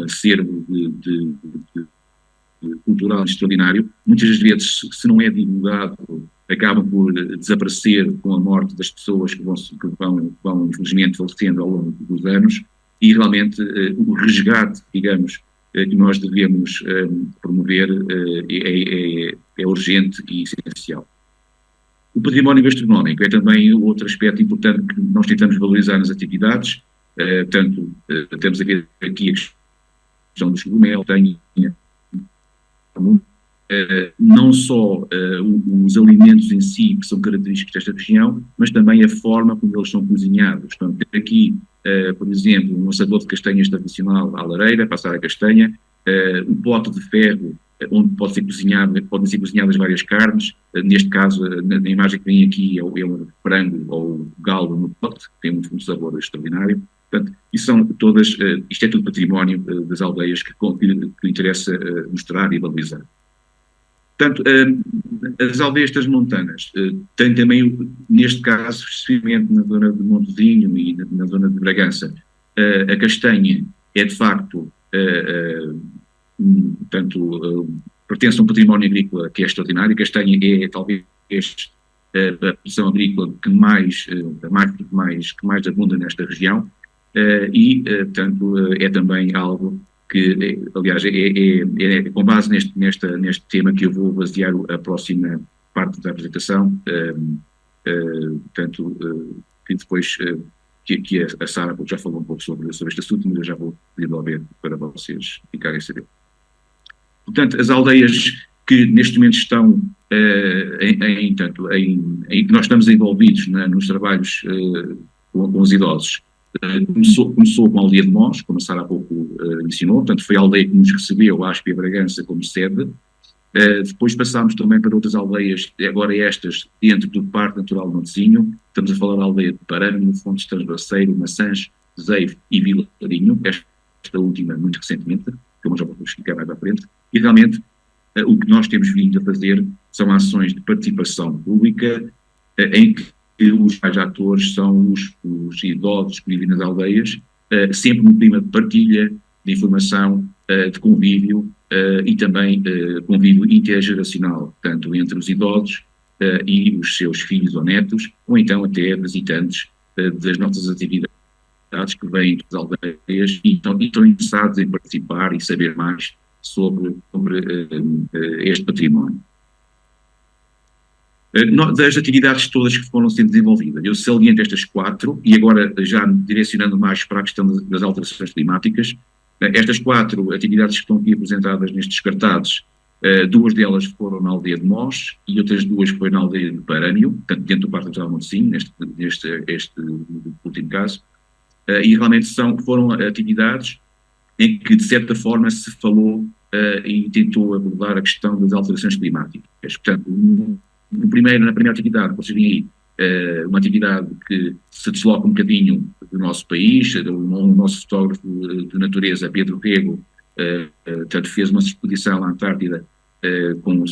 acervo cultural extraordinário. Muitas das vezes, se não é divulgado, acabam por desaparecer com a morte das pessoas que vão infelizmente falecendo ao longo dos anos, e realmente o resgate, digamos, que nós devemos promover é urgente e essencial. O património gastronómico é também outro aspecto importante que nós tentamos valorizar nas atividades. Portanto, temos aqui a questão dos cogumelos, não só os alimentos em si, que são característicos desta região, mas também a forma como eles são cozinhados. Portanto, aqui, por exemplo, um assador de castanhas tradicional à lareira, passar a castanha, um pote de ferro, onde podem ser cozinhadas várias carnes. Neste caso, na imagem que vem aqui, é o frango ou o galo no pote, que tem um sabor extraordinário. Portanto, isto é tudo património das aldeias que interessa mostrar e valorizar. Portanto, as aldeias transmontanas têm também, neste caso, especificamente na zona de Montezinho e na zona de Bragança, a castanha é, de facto, pertence a um património agrícola que é extraordinário. A castanha é, talvez, a produção agrícola que mais abunda nesta região, portanto, é também algo que, aliás, é com base neste tema que eu vou basear a próxima parte da apresentação, que depois que a Sara já falou um pouco sobre este assunto, mas eu já vou desenvolver para vocês ficarem a saber. Portanto, as aldeias que neste momento estão nós estamos envolvidos nos trabalhos com os idosos. Começou com a aldeia de Mós, como a Sara há pouco mencionou. Portanto, foi a aldeia que nos recebeu, a Áspia Bragança, como sede. Depois passámos também para outras aldeias, agora estas dentro do Parque Natural de Montezinho. Estamos a falar da aldeia de Parâmino, Fontes de Transbraceiro, Maçãs, Zeiro e Vila Larinho, esta última muito recentemente, como já vou explicar mais à frente. E realmente o que nós temos vindo a fazer são ações de participação pública, em que os mais atores são os idosos que vivem nas aldeias, sempre no clima de partilha, de informação, de convívio e também convívio intergeracional, tanto entre os idosos e os seus filhos ou netos, ou então até visitantes das nossas atividades que vêm das aldeias e estão interessados em participar e saber mais sobre este património. Das atividades todas que foram sendo desenvolvidas, eu saliento estas 4, e agora já direcionando mais para a questão das alterações climáticas. Estas 4 atividades que estão aqui apresentadas nestes cartazes, 2 delas foram na aldeia de Mós e outras 2 foi na aldeia de Parâmino, portanto dentro do Parque Natural de Montezinho, neste último caso, e realmente foram atividades em que, de certa forma, se falou e tentou abordar a questão das alterações climáticas. Portanto, na primeira atividade, vocês veem aí, uma atividade que se desloca um bocadinho do nosso país. O nosso fotógrafo de natureza, Pedro Rego, portanto, fez uma exposição à Antártida com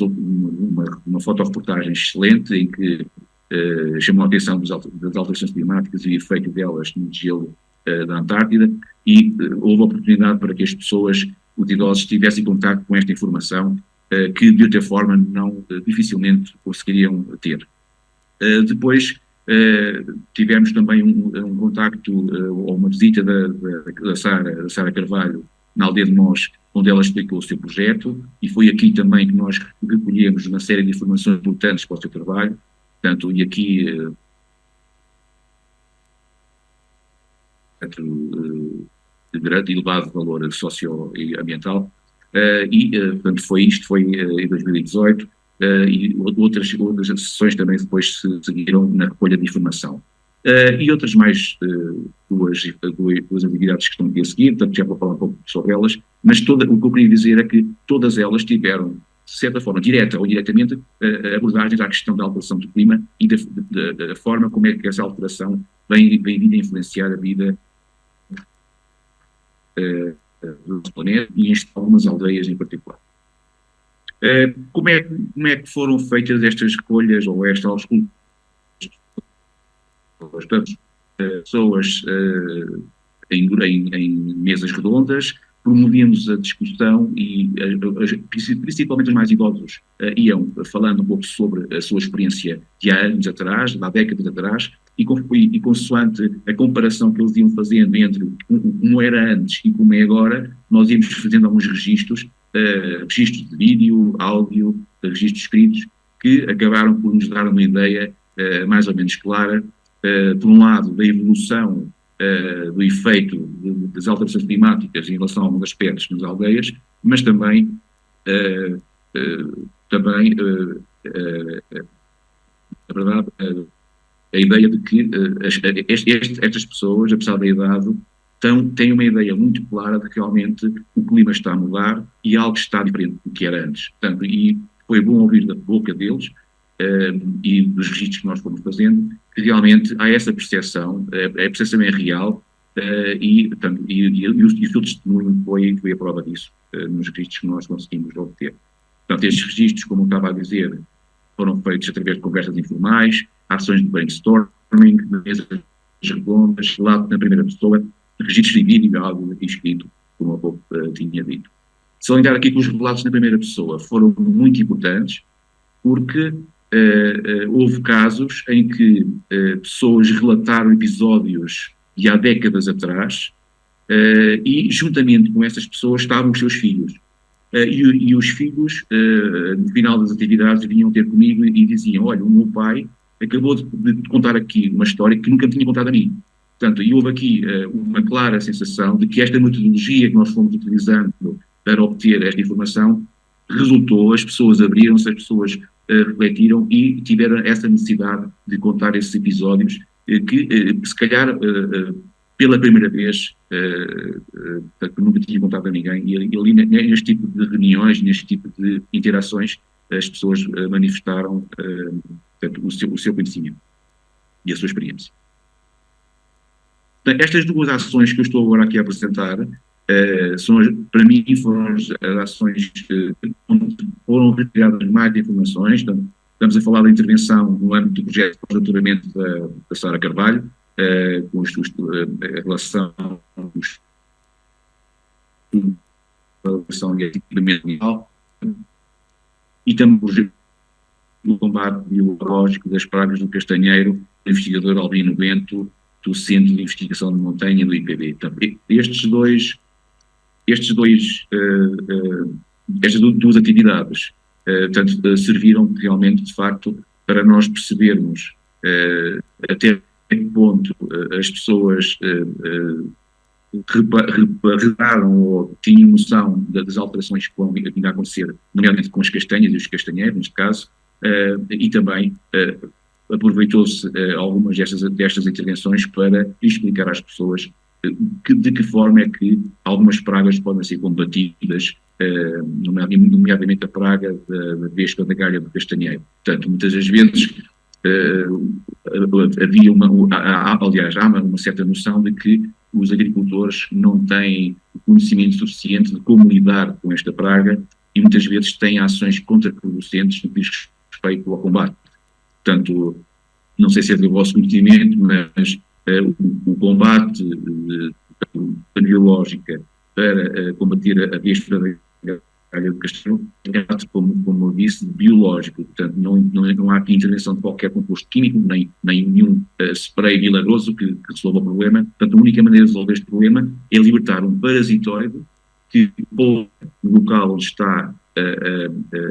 uma fotoreportagem excelente, em que chamou a atenção das alterações climáticas e o efeito delas no gelo da Antártida, e houve oportunidade para que as pessoas, os idosos, tivessem contato com esta informação que, de outra forma, dificilmente conseguiriam ter. Depois, Tivemos também um contacto ou uma visita da Sara Carvalho na Aldeia de Mós, onde ela explicou o seu projeto, e foi aqui também que nós recolhemos uma série de informações importantes para o seu trabalho. Portanto, e aqui de grande e elevado valor socioambiental, portanto foi em 2018, e outras sessões também depois se seguiram na recolha de informação. E outras mais duas atividades que estão aqui a seguir, portanto já vou falar um pouco sobre elas, mas o que eu queria dizer é que todas elas tiveram, de certa forma, direta ou indiretamente, abordagens à questão da alteração do clima e da forma como é que essa alteração vem vindo a influenciar a vida do planeta e em algumas aldeias em particular. Como é que foram feitas estas recolhas ou estas pessoas em mesas redondas, promovíamos a discussão e principalmente os mais idosos iam falando um pouco sobre a sua experiência de há anos atrás, há décadas atrás, e consoante a comparação que eles iam fazendo entre como era antes e como é agora, nós íamos fazendo alguns registros de vídeo, áudio, registros escritos, que acabaram por nos dar uma ideia mais ou menos clara, por um lado, da evolução do efeito das alterações climáticas em relação a alguns aspectos nas aldeias, mas também, na verdade, a ideia de que estas pessoas, apesar da idade, têm uma ideia muito clara de que realmente o clima está a mudar e algo está diferente do que era antes. Portanto, e foi bom ouvir da boca deles e dos registros que nós fomos fazendo, que realmente há essa percepção, a percepção é real e o seu testemunho foi a prova disso nos registros que nós conseguimos obter. Portanto, estes registros, como eu estava a dizer, foram feitos através de conversas informais, ações de brainstorming, mesas redondas, lá na primeira pessoa, registros de vídeo, áudio aqui escrito, como há pouco tinha dito. Salientar aqui que os relatos na primeira pessoa foram muito importantes, porque houve casos em que pessoas relataram episódios de há décadas atrás e, juntamente com essas pessoas, estavam os seus filhos. E os filhos, no final das atividades, vinham ter comigo e diziam: olha, o meu pai acabou de contar aqui uma história que nunca me tinha contado a mim. Portanto, e houve aqui uma clara sensação de que esta metodologia que nós fomos utilizando para obter esta informação resultou, as pessoas abriram-se, as pessoas refletiram e tiveram essa necessidade de contar esses episódios que, se calhar, pela primeira vez, nunca tinha contado a ninguém. E ali, neste tipo de reuniões, neste tipo de interações, as pessoas manifestaram portanto, o seu conhecimento e a sua experiência. Portanto, estas duas ações que eu estou agora aqui a apresentar, para mim, foram as ações onde foram retiradas mais informações. Então, estamos a falar da intervenção no âmbito do projeto de pós-doutoramento da Sara Carvalho, com a relação e equipamento ambiental, e também o combate biológico das pragas do castanheiro, do investigador Albino Bento, do Centro de Investigação de Montanha do IPB. Então, estas duas atividades serviram realmente, de facto, para nós percebermos até que ponto as pessoas repararam ou tinham noção das alterações que vão vir a acontecer, nomeadamente com as castanhas e os castanheiros, neste caso, e também aproveitou-se algumas destas intervenções para explicar às pessoas de que forma é que algumas pragas podem ser combatidas, nomeadamente a praga da vespa da galha do castanheiro. Portanto, muitas das vezes há uma certa noção de que os agricultores não têm o conhecimento suficiente de como lidar com esta praga e muitas vezes têm ações contraproducentes no que diz respeito ao combate. Portanto, não sei se é do vosso conhecimento, mas o combate biológica para combater a vespa galha de castanheiro é, como eu disse, biológico. Portanto, não há aqui intervenção de qualquer composto químico, nem nenhum spray milagroso que resolva o problema. Portanto, a única maneira de resolver este problema é libertar um parasitoide que pôs no local onde está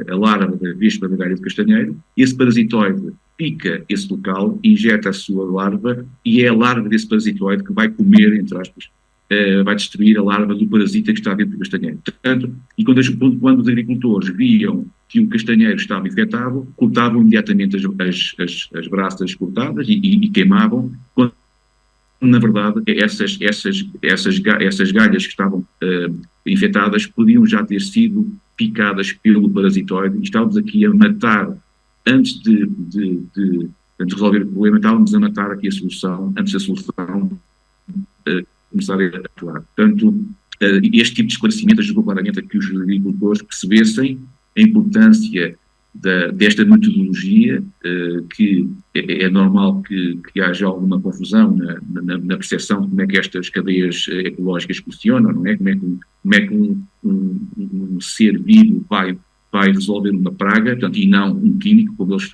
a larva da vespa da galha de castanheiro. Esse parasitoide pica esse local, injeta a sua larva e é a larva desse parasitoide que vai comer, entre aspas, vai destruir a larva do parasita que está dentro do castanheiro. Portanto, e quando os agricultores viam que o castanheiro estava infectado, cortavam imediatamente as braças cortadas e queimavam, quando, na verdade, essas galhas que estavam infectadas podiam já ter sido picadas pelo parasitoide e estávamos aqui a matar, antes de resolver o problema, estávamos a matar aqui a solução, antes da solução começar a atuar. Portanto, este tipo de esclarecimento ajudou claramente a que os agricultores percebessem a importância desta metodologia, que é normal que haja alguma confusão na percepção de como é que estas cadeias ecológicas funcionam, não é? Como é que um ser vivo vai resolver uma praga, portanto, e não um químico, como eles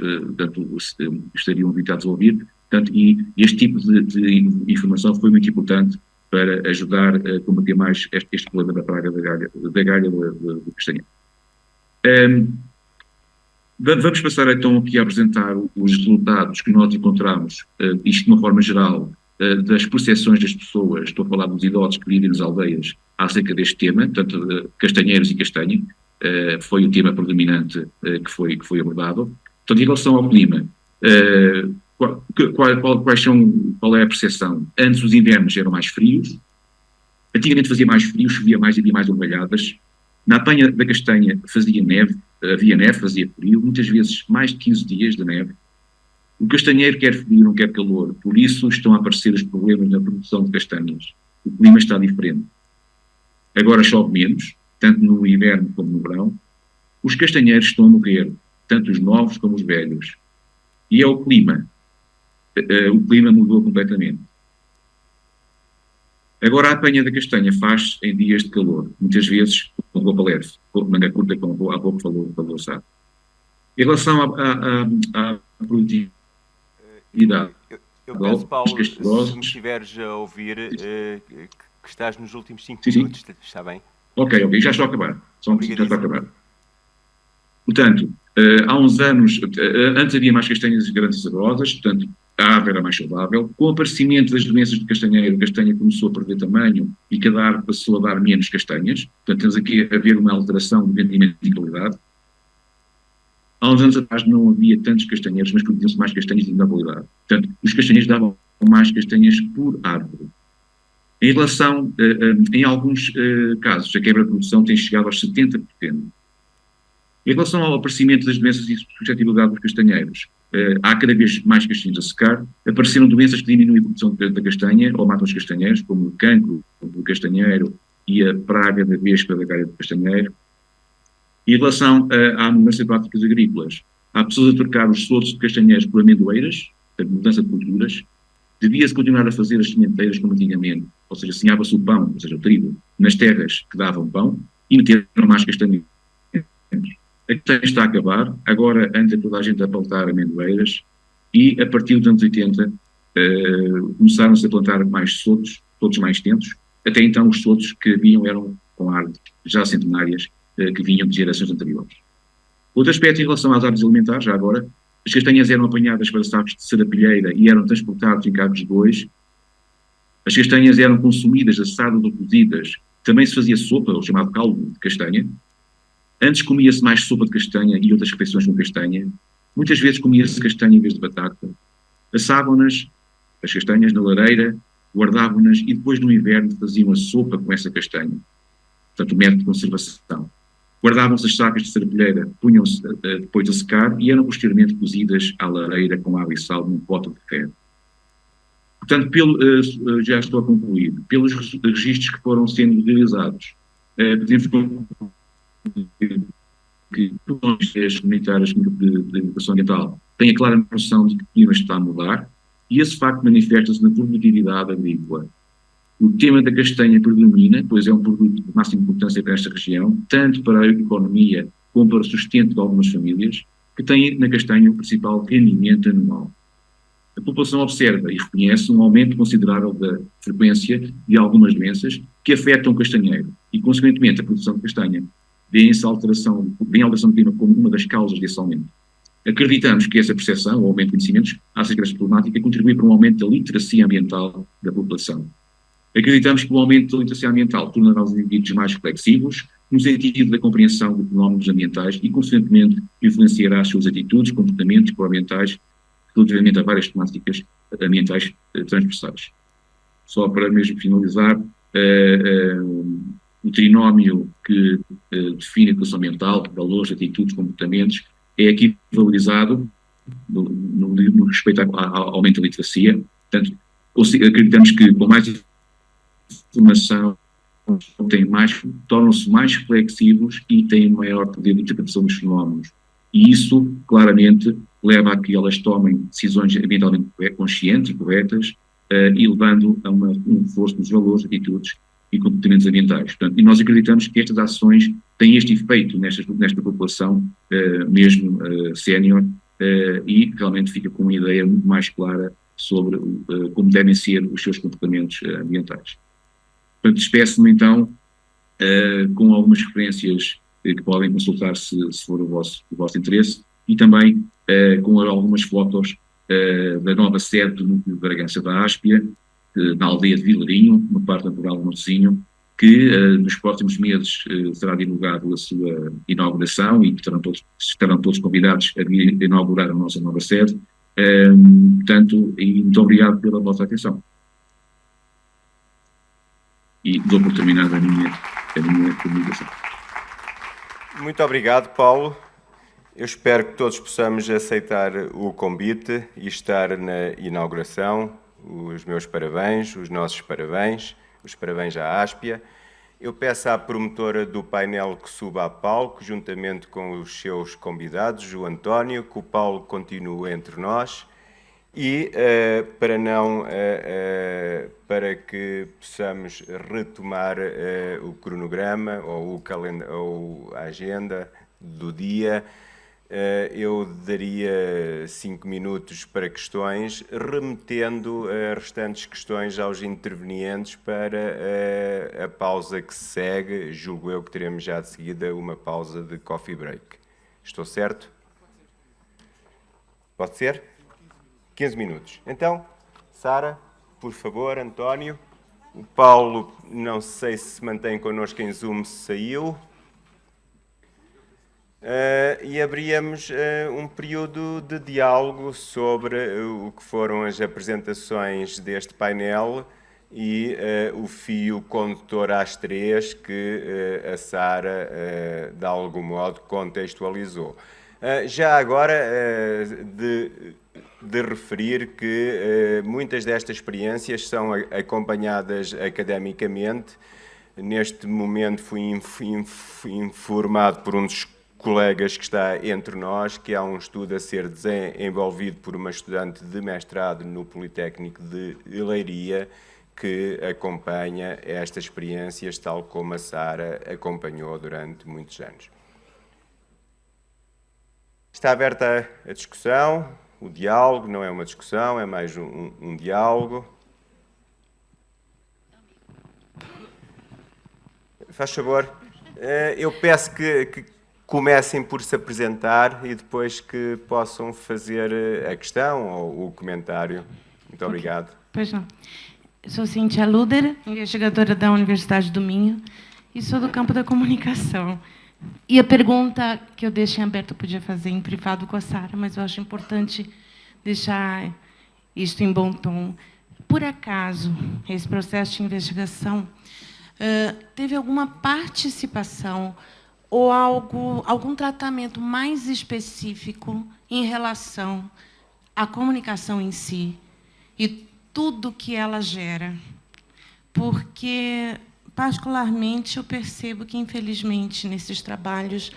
estariam habituados a ouvir. Portanto, e este tipo de informação foi muito importante para ajudar a combater mais este problema da praga da galha do castanheiro. Vamos passar então aqui a apresentar os resultados que nós encontramos, isto de uma forma geral, das percepções das pessoas, estou a falar dos idosos que vivem nas aldeias, acerca deste tema, portanto, castanheiros e castanha, foi o tema predominante que foi abordado. Portanto, em relação ao clima, qual é a percepção? Antes os invernos eram mais frios, antigamente fazia mais frio, chovia mais e havia mais orvalhadas. Na apanha da castanha havia neve, fazia frio, muitas vezes mais de 15 dias de neve. O castanheiro quer frio, não quer calor, por isso estão a aparecer os problemas na produção de castanhas. O clima está diferente. Agora chove menos, tanto no inverno como no verão. Os castanheiros estão a morrer, tanto os novos como os velhos. E é o clima. O clima mudou completamente. Agora a apanha da castanha faz em dias de calor, muitas vezes com roupa leve, com manga curta, como há pouco falou Sá. Em relação à produtividade... Eu peço, Paulo, se me estiveres a ouvir, que estás nos últimos 5 minutos, está bem? Ok, já estou a acabar. Só um pouquinho, já estou a acabar. Portanto, há uns anos, antes havia mais castanhas grandes e saborosas, portanto, a árvore era mais saudável. Com o aparecimento das doenças de castanheiro, a castanha começou a perder tamanho e cada árvore passou a dar menos castanhas. Portanto, temos aqui a ver uma alteração de rendimento e qualidade. Há uns anos atrás não havia tantos castanheiros, mas produziam-se mais castanhas de melhor qualidade. Portanto, os castanheiros davam mais castanhas por árvore. Em relação, em alguns casos, a quebra de produção tem chegado aos 70%. Em relação ao aparecimento das doenças e suscetibilidade dos castanheiros, há cada vez mais castanhos a secar, apareceram doenças que diminuem a produção da castanha ou matam os castanheiros, como o cancro do castanheiro e a praga da vespa da galha do castanheiro. Em relação à mudança de práticas agrícolas, há pessoas a trocar os soltos de castanheiros por amendoeiras, portanto, mudança de culturas. Devia-se continuar a fazer as sementeiras como antigamente, ou seja, semeava-se o pão, ou seja, o trigo, nas terras que davam pão e meteram mais castanheiros. A castanha está a acabar, agora anda toda a gente a plantar amendoeiras e a partir dos anos 80 começaram-se a plantar mais soltos mais tentos. Até então os soltos que haviam eram com árvores já centenárias que vinham de gerações anteriores. Outro aspecto em relação às árvores alimentares, já agora, as castanhas eram apanhadas para sacos de serapilheira e eram transportadas em carros de bois. As castanhas eram consumidas, assadas ou cozidas. Também se fazia sopa, ou chamado caldo de castanha. Antes comia-se mais sopa de castanha e outras refeições com castanha. Muitas vezes comia-se castanha em vez de batata. Assavam-nas, as castanhas, na lareira, guardavam-nas e depois no inverno faziam a sopa com essa castanha. Portanto, o método de conservação. Guardavam-se as sacas de serapilheira, punham-se depois a secar e eram posteriormente cozidas à lareira com água e sal num pote de ferro. Portanto, já estou a concluir. Pelos registros que foram sendo realizados, podemos concluir que as comunitárias de educação ambiental têm a clara noção de que o clima está a mudar e esse facto manifesta-se na produtividade agrícola. O tema da castanha predomina, pois é um produto de máxima importância para esta região, tanto para a economia como para o sustento de algumas famílias, que têm na castanha o principal rendimento anual. A população observa e reconhece um aumento considerável da frequência de algumas doenças que afetam o castanheiro e, consequentemente, a produção de castanha. Vê-se a alteração do clima como uma das causas desse aumento. Acreditamos que essa percepção, o aumento de conhecimentos acerca desta problemática, contribui para um aumento da literacia ambiental da população. Acreditamos que o aumento da literacia ambiental tornará os indivíduos mais reflexivos, no sentido da compreensão de fenómenos ambientais e, consequentemente, influenciará as suas atitudes, comportamentos proambientais relativamente a várias temáticas ambientais transversais. Só para mesmo finalizar, o trinómio que define a educação ambiental, valores, atitudes, comportamentos, é aqui valorizado no respeito ao aumento da literacia. Portanto, acreditamos que com mais informação tornam-se mais reflexivos e têm maior poder de interpretação dos fenómenos. E isso, claramente, leva a que elas tomem decisões ambientalmente conscientes e corretas, e levando a um reforço dos valores, atitudes e comportamentos ambientais. Portanto, e nós acreditamos que estas ações têm este efeito nesta população, mesmo sénior, e realmente fica com uma ideia muito mais clara sobre como devem ser os seus comportamentos ambientais. Portanto, despeço-me então com algumas referências que podem consultar se for o vosso interesse, e também com algumas fotos da nova sede do Núcleo de Bragança da Áspia, na aldeia de Vilarinho, no Parque Natural do Montezinho, que nos próximos meses será divulgado a sua inauguração e estarão todos convidados a vir inaugurar a nossa nova sede. Portanto, e muito obrigado pela vossa atenção. E dou por terminada a minha comunicação. Muito obrigado, Paulo. Eu espero que todos possamos aceitar o convite e estar na inauguração. Os meus parabéns, os nossos parabéns, os parabéns à Áspia. Eu peço à promotora do painel que suba a palco, juntamente com os seus convidados, o António, que o Paulo continue entre nós. E para que possamos retomar o cronograma ou a agenda do dia, eu daria 5 minutos para questões, remetendo as restantes questões aos intervenientes para a pausa que se segue. Julgo eu que teremos já de seguida uma pausa de coffee break. Estou certo? Pode ser? 15 minutos. Então, Sara, por favor, António. O Paulo, não sei se mantém connosco em Zoom, se saiu. E abríamos um período de diálogo sobre o que foram as apresentações deste painel e o fio condutor às 3 que a Sara, de algum modo, contextualizou. Já agora, de referir que muitas destas experiências são acompanhadas academicamente. Neste momento fui informado por um dos colegas que está entre nós que há um estudo a ser desenvolvido por uma estudante de mestrado no Politécnico de Leiria que acompanha estas experiências tal como a Sara acompanhou durante muitos anos. Está aberta a discussão, o diálogo, não é uma discussão, é mais um diálogo. Faz favor, eu peço que comecem por se apresentar e depois que possam fazer a questão ou o comentário. Muito obrigado. Pois não. Eu sou Cíntia Luder, investigadora da Universidade do Minho e sou do campo da comunicação. E a pergunta que eu deixei aberta eu podia fazer em privado com a Sara, mas eu acho importante deixar isto em bom tom. Por acaso, esse processo de investigação teve alguma participação ou algum tratamento mais específico em relação à comunicação em si e tudo que ela gera? Porque, particularmente, eu percebo que, infelizmente, nesses trabalhos,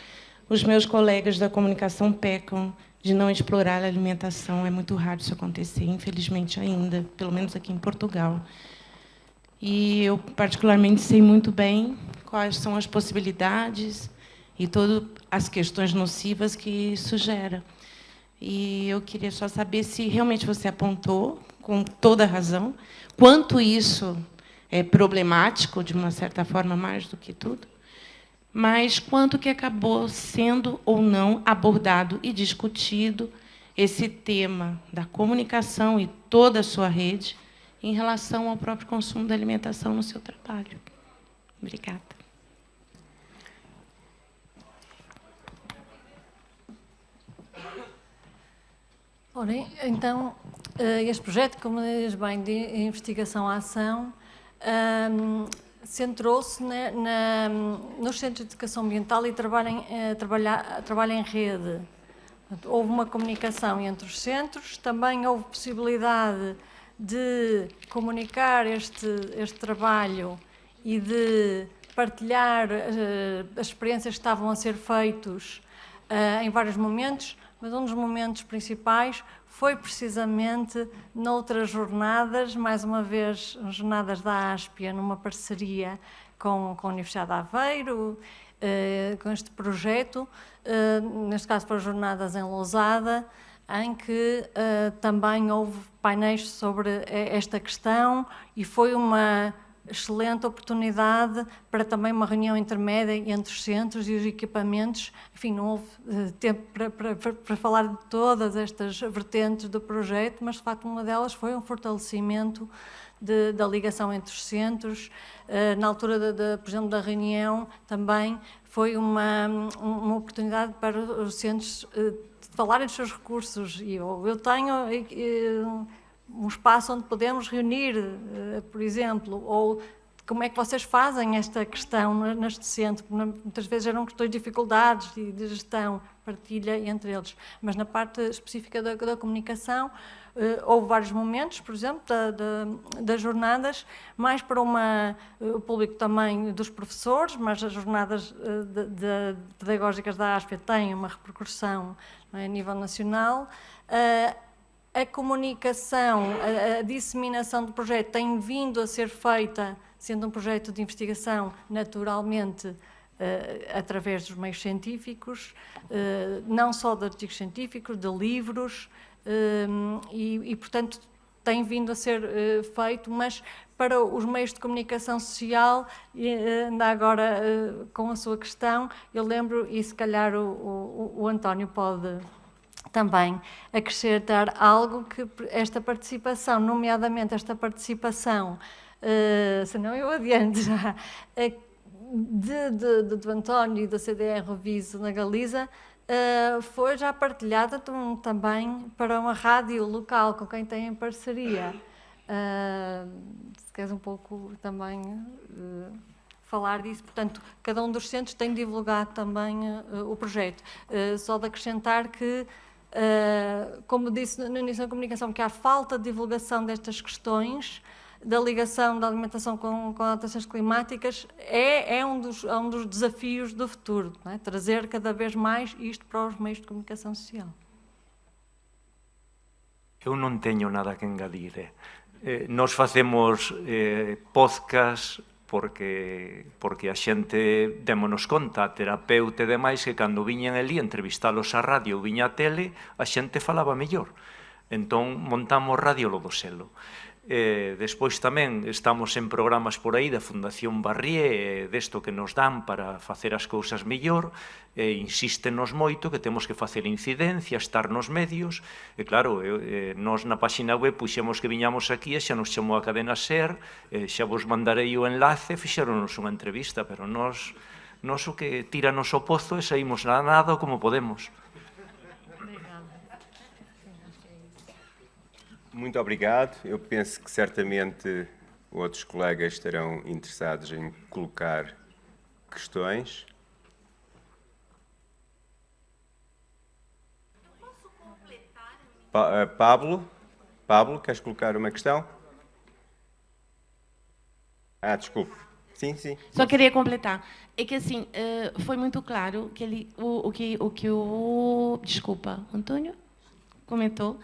os meus colegas da comunicação pecam de não explorar a alimentação. É muito raro isso acontecer, infelizmente ainda, pelo menos aqui em Portugal. E eu, particularmente, sei muito bem quais são as possibilidades e todas as questões nocivas que isso gera. E eu queria só saber se realmente você apontou, com toda a razão, quanto isso é problemático, de uma certa forma, mais do que tudo, mas quanto que acabou sendo ou não abordado e discutido esse tema da comunicação e toda a sua rede em relação ao próprio consumo da alimentação no seu trabalho. Obrigada. Ora, então, este projeto, como diz bem, de investigação-ação, centrou-se nos centros de educação ambiental e trabalha em rede. Houve uma comunicação entre os centros, também houve possibilidade de comunicar este trabalho e de partilhar as experiências que estavam a ser feitas em vários momentos, mas um dos momentos principais foi precisamente noutras jornadas, mais uma vez, jornadas da Aspia, numa parceria com a Universidade de Aveiro, com este projeto, neste caso foram jornadas em Lousada, em que também houve painéis sobre esta questão e foi uma excelente oportunidade para também uma reunião intermédia entre os centros e os equipamentos. Enfim, não houve tempo para falar de todas estas vertentes do projeto, mas de facto uma delas foi um fortalecimento da ligação entre os centros. Na altura, por exemplo, da reunião, também foi uma oportunidade para os centros falarem dos seus recursos. E eu tenho um espaço onde podemos reunir, por exemplo, ou como é que vocês fazem esta questão neste centro? Muitas vezes eram questões de dificuldades e de gestão, partilha entre eles. Mas na parte específica da comunicação, houve vários momentos, por exemplo, das jornadas, mais para o público também dos professores, mas as jornadas pedagógicas da Aspia têm uma repercussão, não é, a nível nacional. A comunicação, a disseminação do projeto tem vindo a ser feita, sendo um projeto de investigação, naturalmente, através dos meios científicos, não só de artigos científicos, de livros, e, portanto, tem vindo a ser feito, mas para os meios de comunicação social, ainda agora com a sua questão, eu lembro, e se calhar o António pode também acrescentar algo, que esta participação, nomeadamente esta participação, senão eu adianto já, do António e da CDR Viso na Galiza, foi já partilhada também para uma rádio local com quem tem em parceria. Se queres um pouco também falar disso, portanto, cada um dos centros tem divulgado também o projeto. Só de acrescentar que, como disse no início da comunicação, que há falta de divulgação destas questões, da ligação da alimentação com alterações climáticas, é um dos desafios do futuro, não é? Trazer cada vez mais isto para os meios de comunicação social. Eu non teño nada que engadir. Nós facemos podcast porque a xente démonos conta, a terapeuta e demais, que cando viñan ali entrevistalos a radio ou viña a tele, a xente falaba mellor. Entón, montamos Radio Lodoselo. Despois tamén estamos en programas por aí da Fundación Barrié, desto que nos dan para facer as cousas mellor, insístenos moito que temos que facer incidencia, estar nos medios, e claro, nós na páxina web puxemos que viñamos aquí e xa nos chamou a cadena SER, xa vos mandarei o enlace, fixeronos unha entrevista, pero nós o que tíranos o pozo e saímos nada como podemos. Muito obrigado. Eu penso que certamente outros colegas estarão interessados em colocar questões. Posso completar? Pablo, queres colocar uma questão? Desculpe. Sim. Só queria completar. É que, assim, foi muito claro que desculpa, Antônio comentou,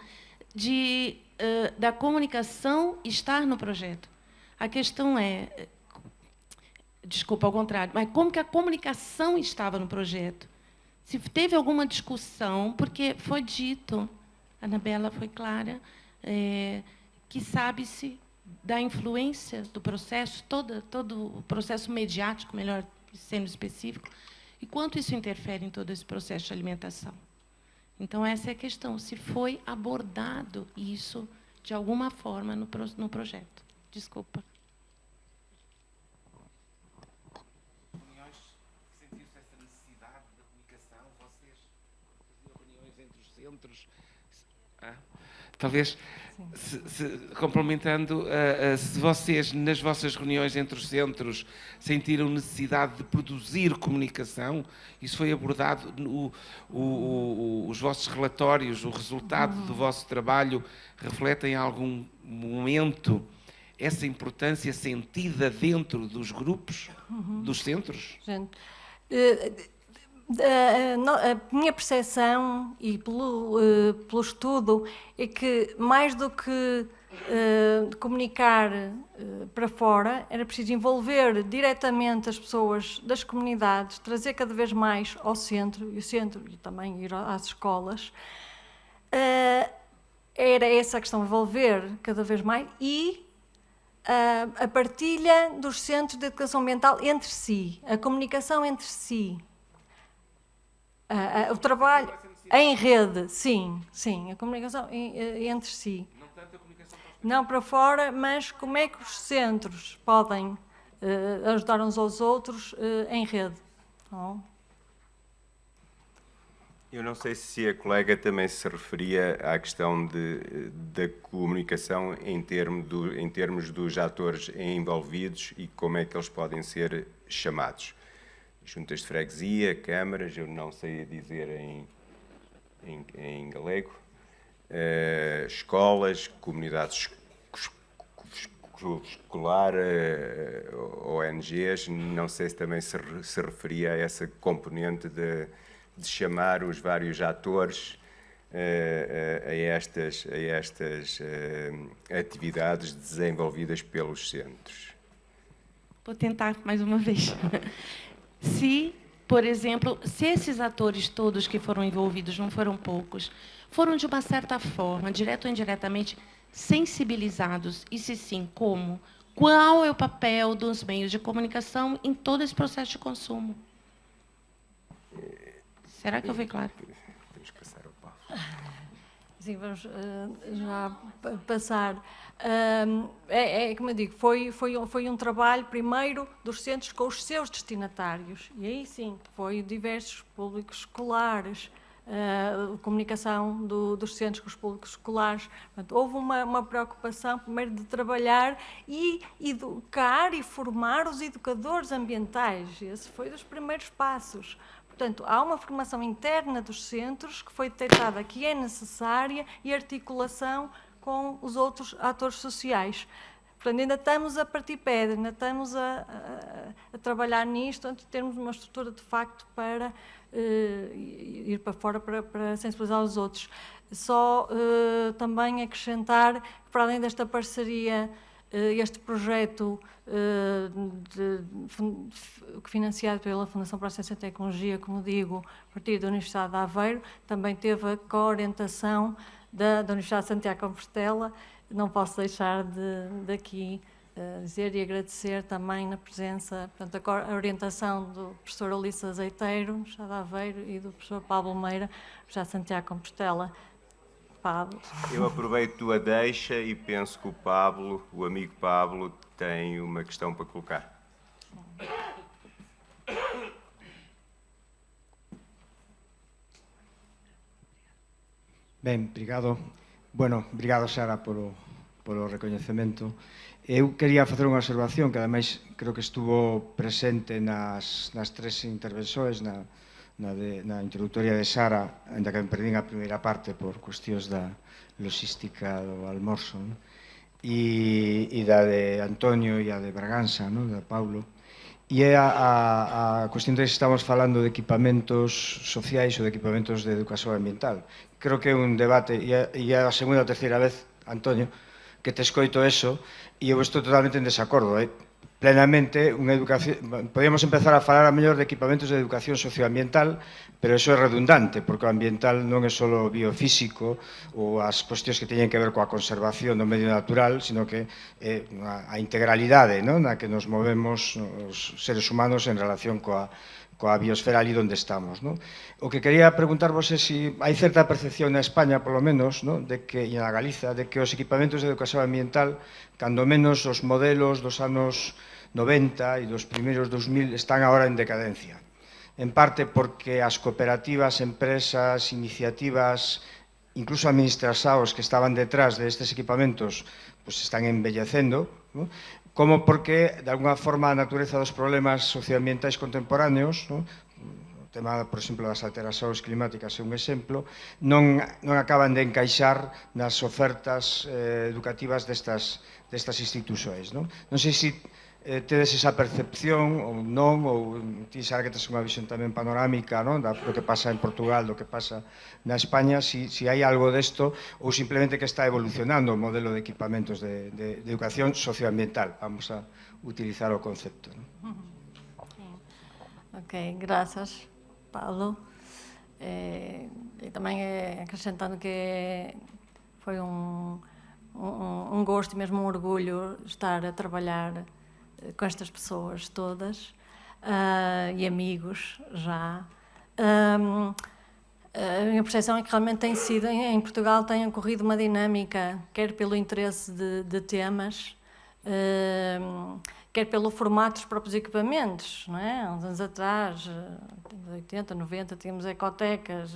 da comunicação estar no projeto. A questão é, desculpa, ao contrário, mas como que a comunicação estava no projeto? Se teve alguma discussão, porque foi dito, a Anabela foi clara, que sabe-se da influência do processo, todo o processo mediático, melhor sendo específico, e quanto isso interfere em todo esse processo de alimentação. Então, essa é a questão, se foi abordado isso de alguma forma no projeto. Desculpa. Sentiu-se essa necessidade da comunicação? Vocês faziam reuniões entre os centros? Talvez, complementando, se vocês, nas vossas reuniões entre os centros, sentiram necessidade de produzir comunicação, isso foi abordado, os vossos relatórios, o resultado do vosso trabalho, refletem em algum momento essa importância sentida dentro dos grupos, dos centros? Gente, a minha percepção e pelo estudo é que mais do que comunicar para fora, era preciso envolver diretamente as pessoas das comunidades, trazer cada vez mais ao centro, e também ir às escolas. Era essa a questão, envolver cada vez mais e a partilha dos centros de educação ambiental entre si, a comunicação entre si. O trabalho em rede, sim, a comunicação entre si. Não tanto a comunicação Não para fora, mas como é que os centros podem ajudar uns aos outros em rede? Eu não sei se a colega também se referia à questão da comunicação em termos dos atores envolvidos e como é que eles podem ser chamados. Juntas de freguesia, câmaras, eu não sei dizer em galego, escolas, comunidades escolar, ONGs, não sei se também se referia a essa componente de chamar os vários atores a estas atividades desenvolvidas pelos centros. Vou tentar mais uma vez. Se, por exemplo, se esses atores todos que foram envolvidos, não foram poucos, foram de uma certa forma, direto ou indiretamente, sensibilizados, e se sim, como? Qual é o papel dos meios de comunicação em todo esse processo de consumo? Será que eu fui claro? Temos que passar ao Paulo. Sim, vamos já passar. Como eu digo, foi um trabalho primeiro dos centros com os seus destinatários. E aí sim, foi diversos públicos escolares, comunicação dos centros com os públicos escolares. Portanto, houve uma preocupação primeiro de trabalhar e educar e formar os educadores ambientais. Esse foi dos primeiros passos. Portanto, há uma formação interna dos centros que foi detectada que é necessária e articulação com os outros atores sociais. Portanto, ainda estamos a partir pedra, ainda estamos a trabalhar nisto, antes de termos uma estrutura de facto para ir para fora, para sensibilizar os outros. Só também acrescentar que, para além desta parceria, este projeto financiado pela Fundação para a Ciência e Tecnologia, como digo, a partir da Universidade de Aveiro, também teve a coorientação da Universidade de Santiago de Compostela. Não posso deixar de aqui dizer e agradecer também na presença, portanto, a orientação do professor Alice Azeiteiro, Universidade de Aveiro, e do professor Pablo Meira, Universidade de Santiago de Compostela. Pablo. Eu aproveito a deixa e penso que o amigo Pablo, tem uma questão para colocar. Ben, obrigado. Bueno, obrigado, Sara, polo recoñecemento. Eu quería facer unha observación que, ademais, creo que estuvo presente nas tres intervenções, na introductoria de Sara, ainda que me perdín a primeira parte por cuestións da logística do almorzo, non? E da de Antonio e a de Braganza, non? Da Paulo. E é a cuestión de que estamos falando de equipamentos sociais ou de equipamentos de educación ambiental. Creo que é un debate, e é a segunda ou terceira vez, Antonio, que te escoito eso e eu estou totalmente en desacordo, plenamente unha educación, podíamos empezar a falar a mellor de equipamentos de educación socioambiental, pero eso é redundante, porque o ambiental non é só o biofísico ou as cuestións que teñen que ver coa conservación do medio natural, sino que é a integralidade, non, na que nos movemos os seres humanos en relación coa biosfera ali onde estamos. Non? O que quería preguntarvos é se hai certa percepción na España, polo menos, non? De que, e na Galiza, de que os equipamentos de educación ambiental, cando menos os modelos dos anos 90 e dos primeiros 2000 están agora en decadencia. En parte porque as cooperativas, empresas, iniciativas, incluso administracións que estaban detrás destes equipamentos, pues están envellecendo, ¿no? Como porque, de alguna forma, a natureza dos problemas socioambientais contemporáneos, ¿no? O tema, por exemplo, das alteracións climáticas é un exemplo, non acaban de encaixar nas ofertas educativas destas institucións. Non sei se tedes esa percepción ou non, ou ti sabe que tes unha visión tamén panorámica, non, do que pasa en Portugal, do que pasa na España, se hai algo desto ou simplemente que está evolucionando o modelo de equipamentos de educación socioambiental, vamos a utilizar o concepto. Ok, grazas, Paulo. E tamén acrescentando que foi un gosto e mesmo um orgulho estar a trabalhar com estas pessoas todas e amigos já. A minha percepção é que realmente tem sido, em Portugal tem ocorrido uma dinâmica, quer pelo interesse de temas, quer pelo formato dos próprios equipamentos, não é? Há uns anos atrás, 80, 90, tínhamos ecotecas,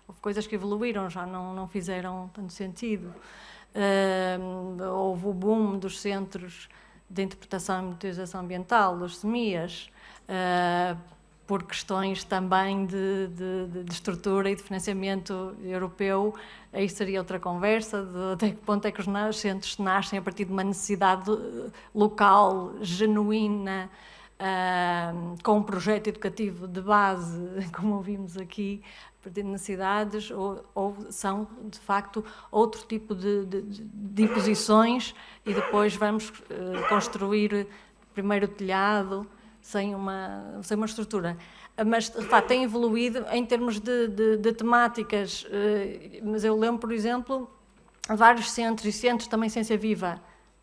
houve coisas que evoluíram, já não fizeram tanto sentido. Houve o boom dos centros de interpretação e monitorização ambiental, dos SEMIAs, por questões também de estrutura e de financiamento europeu. Aí seria outra conversa, de até que ponto é que os centros nascem a partir de uma necessidade local, genuína, com um projeto educativo de base, como ouvimos aqui, a partir de necessidades, ou são, de facto, outro tipo de imposições e depois vamos construir primeiro o telhado sem uma estrutura. Mas, de facto, tem evoluído em termos de temáticas. Mas eu lembro, por exemplo, vários centros, e centros também Ciência Viva,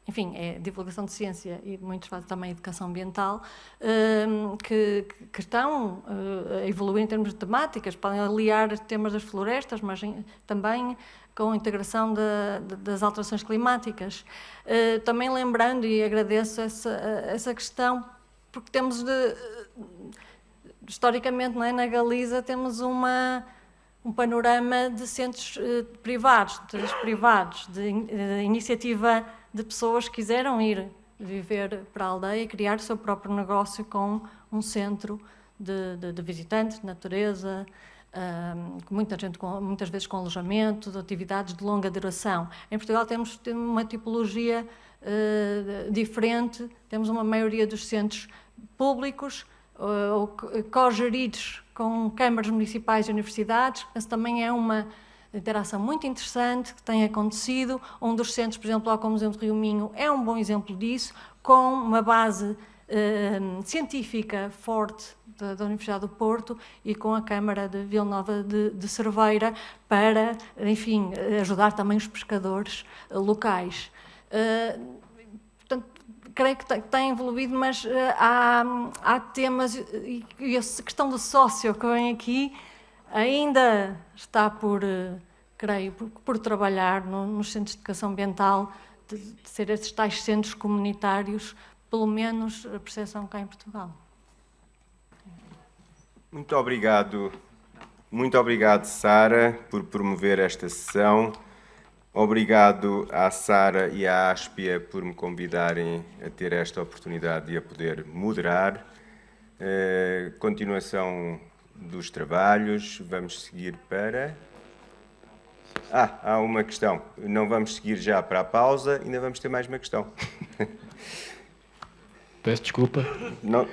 enfim, é divulgação de ciência e muitos fazem também educação ambiental, que estão a evoluir em termos de temáticas, podem aliar temas das florestas, mas também com a integração das alterações climáticas. Também lembrando, e agradeço essa questão, porque temos, historicamente, não é, na Galiza, temos um panorama de centros privados, de iniciativa de pessoas que quiseram ir viver para a aldeia e criar o seu próprio negócio com um centro de visitantes, de natureza, com muita gente, muitas vezes com alojamento, de atividades de longa duração. Em Portugal temos uma tipologia diferente, temos uma maioria dos centros públicos, ou co-geridos com câmaras municipais e universidades. Essa também é uma interação muito interessante que tem acontecido. Um dos centros, por exemplo, como o Museu de Rio Minho, é um bom exemplo disso, com uma base científica forte da Universidade do Porto e com a Câmara de Vila Nova de Cerveira para, enfim, ajudar também os pescadores locais. Portanto, creio que tem evoluído, mas há temas, e a questão do sócio que vem aqui ainda está creio, por trabalhar nos centros de educação ambiental, de ser estes tais centros comunitários, pelo menos a percepção cá em Portugal. Muito obrigado, Sara, por promover esta sessão. Obrigado à Sara e à Aspia por me convidarem a ter esta oportunidade de a poder moderar. Continuação dos trabalhos, vamos seguir para... há uma questão. Não vamos seguir já para a pausa, ainda vamos ter mais uma questão. Peço desculpa.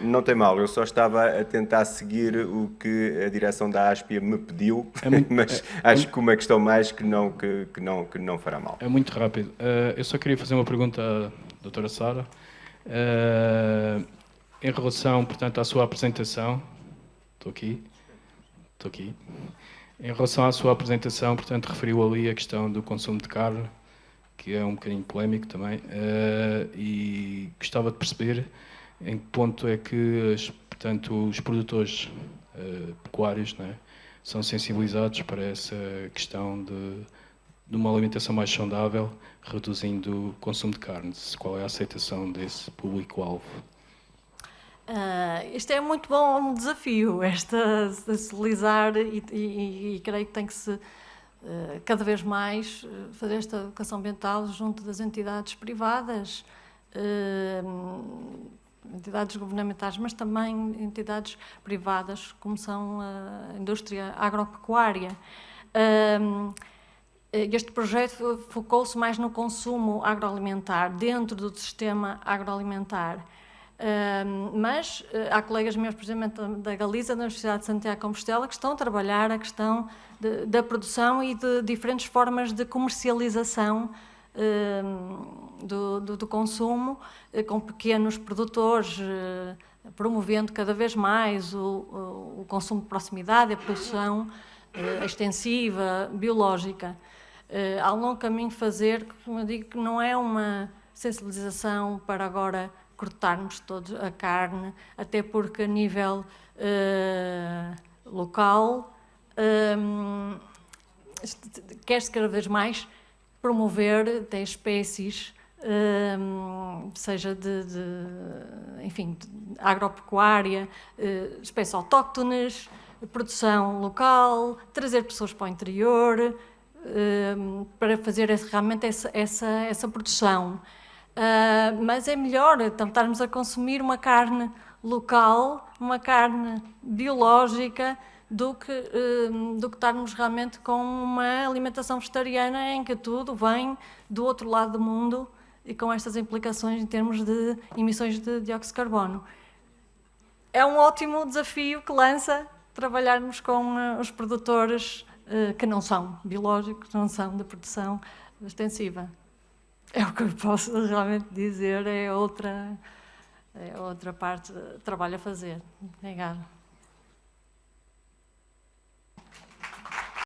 Não tem mal, eu só estava a tentar seguir o que a direção da ASPIA me pediu, mas acho que uma questão mais que não fará mal. É muito rápido. Eu só queria fazer uma pergunta à doutora Sara. Em relação, portanto, à sua apresentação... Estou aqui. Em relação à sua apresentação, portanto, referiu ali a questão do consumo de carne, que é um bocadinho polémico também, e gostava de perceber em que ponto é que portanto, os produtores pecuários, não é, são sensibilizados para essa questão de uma alimentação mais saudável, reduzindo o consumo de carne. Qual é a aceitação desse público-alvo? Isto é muito bom, um desafio, sensibilizar e creio que tem que se cada vez mais fazer esta educação ambiental junto das entidades privadas, entidades governamentais, mas também entidades privadas, como são a indústria agropecuária. Este projeto focou-se mais no consumo agroalimentar, dentro do sistema agroalimentar. Mas há colegas meus, precisamente da Galiza, da Universidade de Santiago de Compostela, que estão a trabalhar a questão da produção e de diferentes formas de comercialização do consumo, com pequenos produtores, promovendo cada vez mais o consumo de proximidade, a produção extensiva, biológica. Há um longo caminho a fazer, como eu digo, que não é uma sensibilização para agora cortarmos todos a carne, até porque a nível local quer-se cada vez mais promover até espécies, seja enfim, de agropecuária, espécies autóctones, produção local, trazer pessoas para o interior, para fazer realmente essa produção. Mas é melhor então, estarmos a consumir uma carne local, uma carne biológica, do que estarmos realmente com uma alimentação vegetariana em que tudo vem do outro lado do mundo e com estas implicações em termos de emissões de dióxido de carbono. É um ótimo desafio que lança trabalharmos com os produtores que não são biológicos, não são de produção extensiva. É o que eu posso realmente dizer, é outra parte de trabalho a fazer. Obrigada.